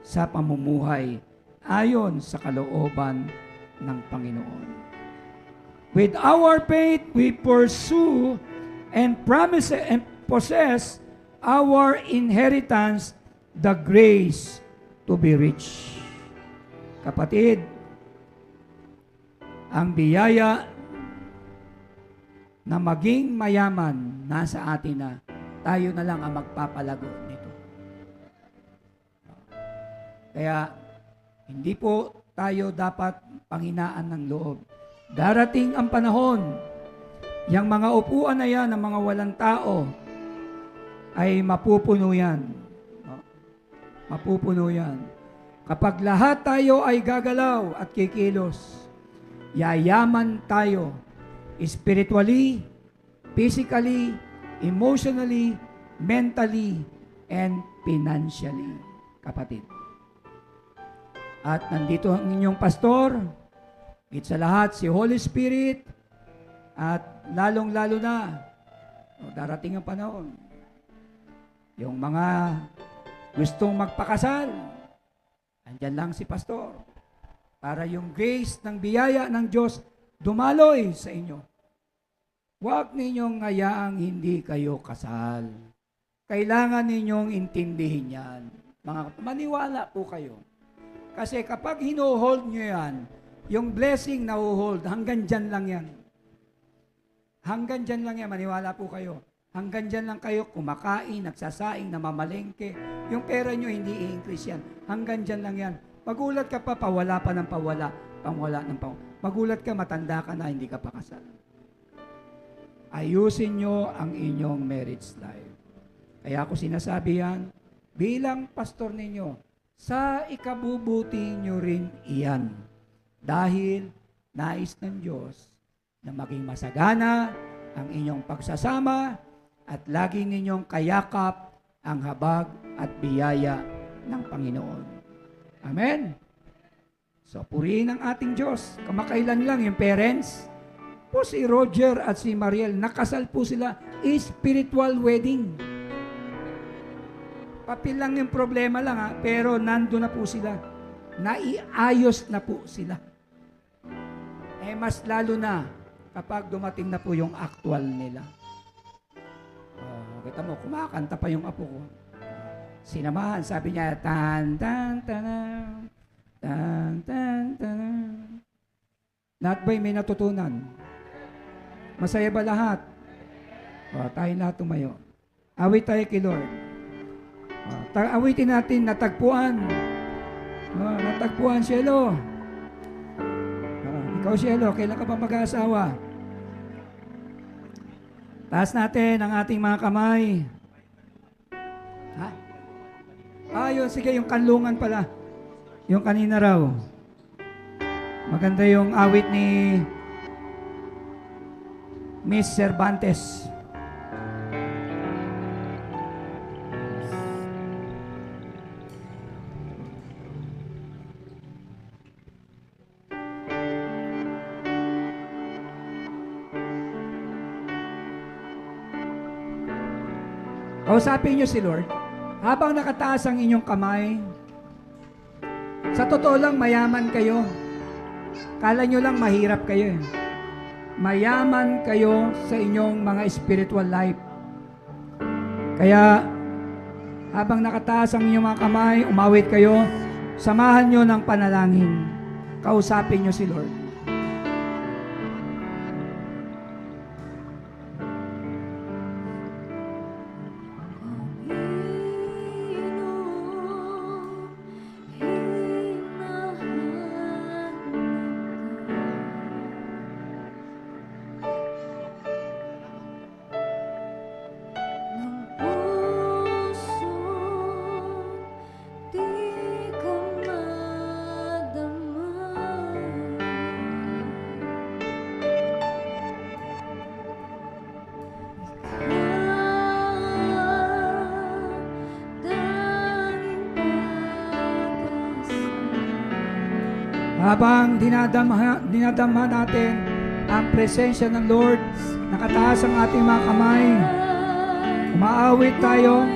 sa pamumuhay ayon sa kalooban ng Panginoon. With our faith, we pursue and promise and possess our inheritance, the grace to be rich. Kapatid, ang biyaya na maging mayaman nasa atin na, tayo na lang ang magpapalago nito. Kaya, hindi po tayo dapat panghinaan ng loob. Darating ang panahon, yung mga upuan na yan ng mga walang tao, ay mapupuno yan. Mapupuno yan. Kapag lahat tayo ay gagalaw at kikilos, yayaman tayo spiritually, physically, emotionally, mentally, and financially, kapatid. At nandito ang inyong pastor, higit sa lahat si Holy Spirit, at lalong-lalo na, darating ang panahon, yung mga gustong magpakasal, andyan lang si pastor, para yung grace ng biyaya ng Diyos dumaloy sa inyo. Huwag ninyong hayaang hindi kayo kasal. Kailangan ninyong intindihin yan. Maniwala po kayo. Kasi kapag hino-hold nyo yan, Yung blessing na hold, hanggang dyan lang yan. Hanggang dyan lang yan, maniwala po kayo. Hanggang dyan lang kayo kumakain, nagsasaing, namamalengke. Yung pera nyo hindi i-increase yan. Hanggang dyan lang yan. Magulat ka pa, pawala pa ng pawala. Pangwala ng pawala. Magulat ka, matanda ka na, hindi ka pa kasal. Ayusin nyo ang inyong marriage life. Kaya ako sinasabi yan, bilang pastor ninyo, sa ikabubuti nyo rin iyan. Dahil nais ng Diyos na maging masagana ang inyong pagsasama at lagi ninyong kayakap ang habag at biyaya ng Panginoon. Amen? So, purihin ang ating Diyos. Kamakailan lang yung parents, po si Roger at si Mariel, nakasal po sila, spiritual wedding. Papel lang yung problema lang pero nando na po sila. Naiayos na po sila. Mas lalo na kapag dumating na po yung actual nila. Kita mo, kumakanta pa yung apo ko. Sinamahan, sabi niya, tan, tan, tan, tan, tan, tan. Lahat ba'y may natutunan? Masaya ba lahat? Tayo lahat tumayo. Awit tayo kay Lord. Awitin natin, natagpuan. Natagpuan, Cielo. Ikaw, Cielo, kailan ka ba mag-aasawa? Taas natin ang ating mga kamay. Yun, sige, yung kanlungan pala. Yung kanina raw. Maganda yung awit ni Miss Cervantes. Kausapin niyo si Lord. Habang nakataas ang inyong kamay, sa totoo lang mayaman kayo. Kala nyo lang mahirap kayo. Mayaman kayo sa inyong mga spiritual life. Kaya, habang nakataas ang inyong mga kamay, umawit kayo, samahan nyo ng panalangin. Kausapin nyo si Lord. Habang dinadama natin ang presensya ng Lord, nakataas ang ating mga kamay, umaawit tayo,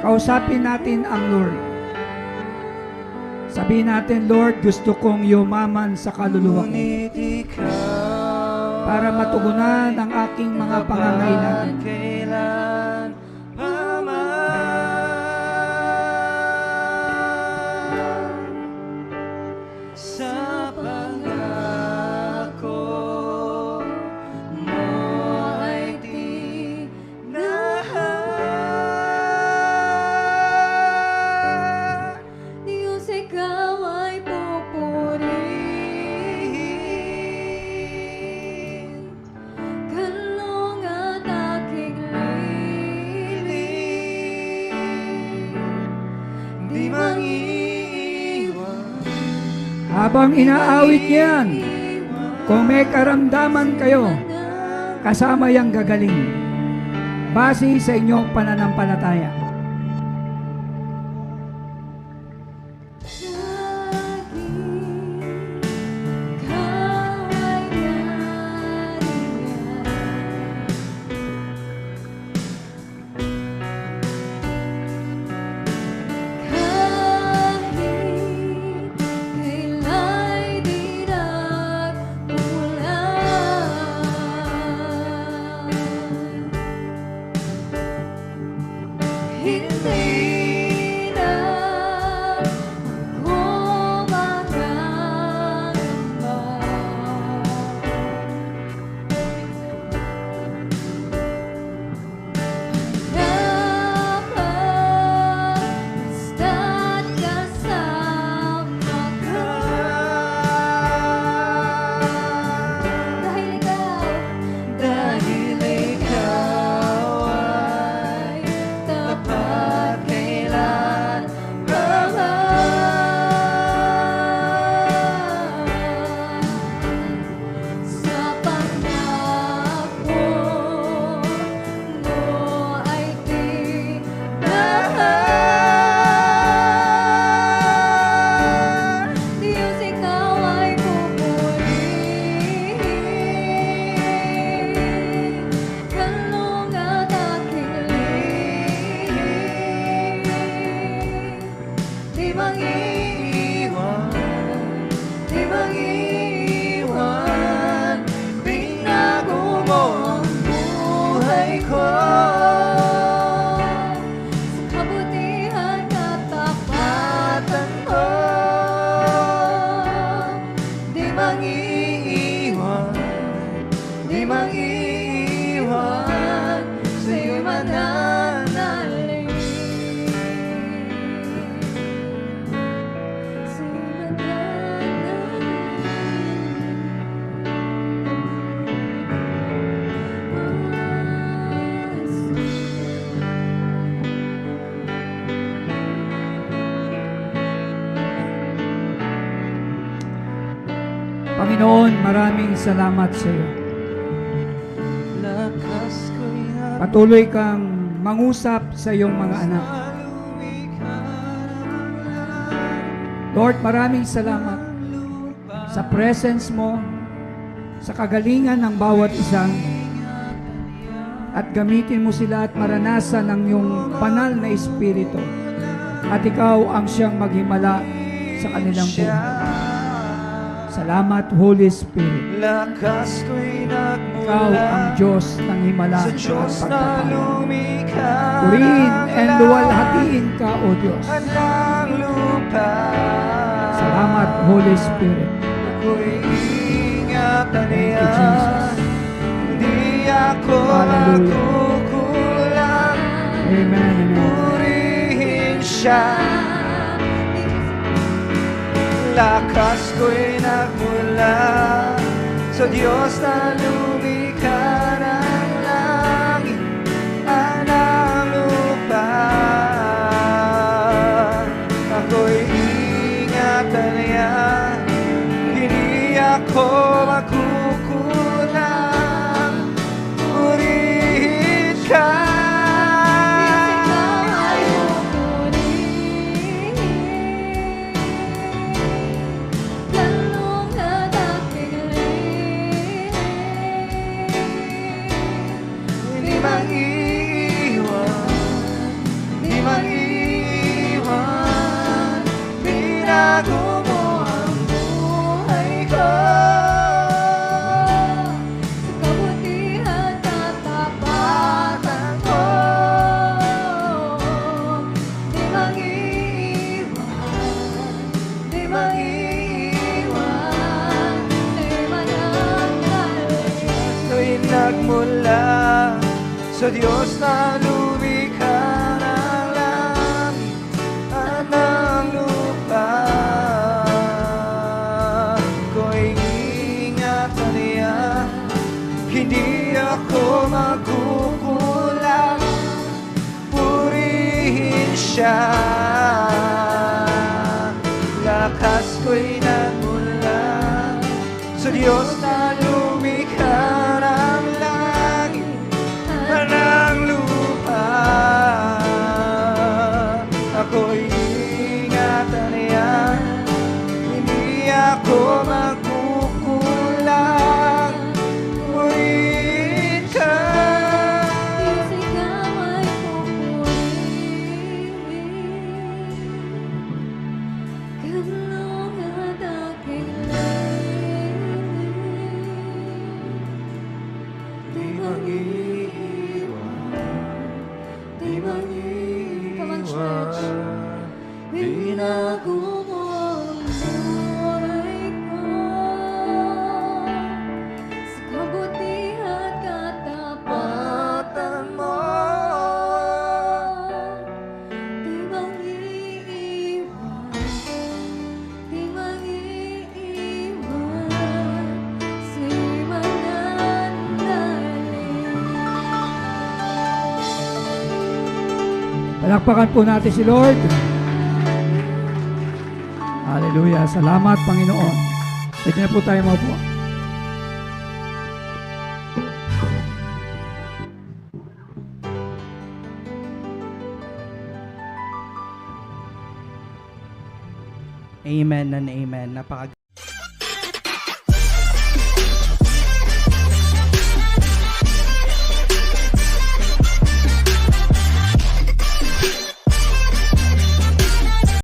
kausapin natin ang Lord. Sabihin natin, Lord, gusto kong yumaman sa kaluluwa ko para matugunan ang aking mga pangangailangan. Habang inaawit yan, kung may karamdaman kayo, kasama yang gagaling, base sa inyong pananampalataya. mang-iiwan, di mang-iiwan, sa'yo'y mananalig. Sa'yo'y Panginoon, maraming salamat sa iyo. lakas ko'y Patuloy kang mangusap sa iyong mga anak. Lord, maraming salamat sa presence mo, sa kagalingan ng bawat isa, at gamitin mo sila at maranasan ng iyong banal na Espiritu. At ikaw ang siyang maghimala sa kanilang buhay. Salamat, Holy Spirit. lakas ko'y nagmula Ikaw ang Diyos ng himala sa at Diyos na pagpapala. lumikha Purihin ng and luwalhatiin ka, O Diyos. ng lupa. Salamat, Holy Spirit. Ako'y ingatan Thank niya, you, Jesus. hindi ako Hallelujah. magkukulang. Amen. Amen. Purihin siya. Lakas ko'y nagmula sa Diyos na lumikha ng langit at ng lupa. Ako'y ingatan niya, hindi ako magkukulang. Purihin ka. Di mag-iwan, di mag-iwan, binago mo ang buhay ko. Sa kabutihan at tapatan mo, di mag-iwan, di mag-iwan, di mananalig. Ako'y nagmula sa Diyos na lumikha ng langit at ng lupa. Ako'y ingatan niya, hindi ako magkukulang. Purihin siya. Lakas ko'y nagmula sa Diyos na lumikha ng langit at ng lupa. Ako'y ingatan niya, hindi ako magkukulang. Purihin ka. Di mag-iwan, di Come on, church. mag-iwan, binago mo ang buhay ko. Sa kabutihan katapatan mo, di mag-iiwan, di mag-iiwan, sa'yo'y mananalig. Palakpakan po natin si Lord. Hallelujah. Salamat, Panginoon. Pwede na po tayo maupo. Amen and amen.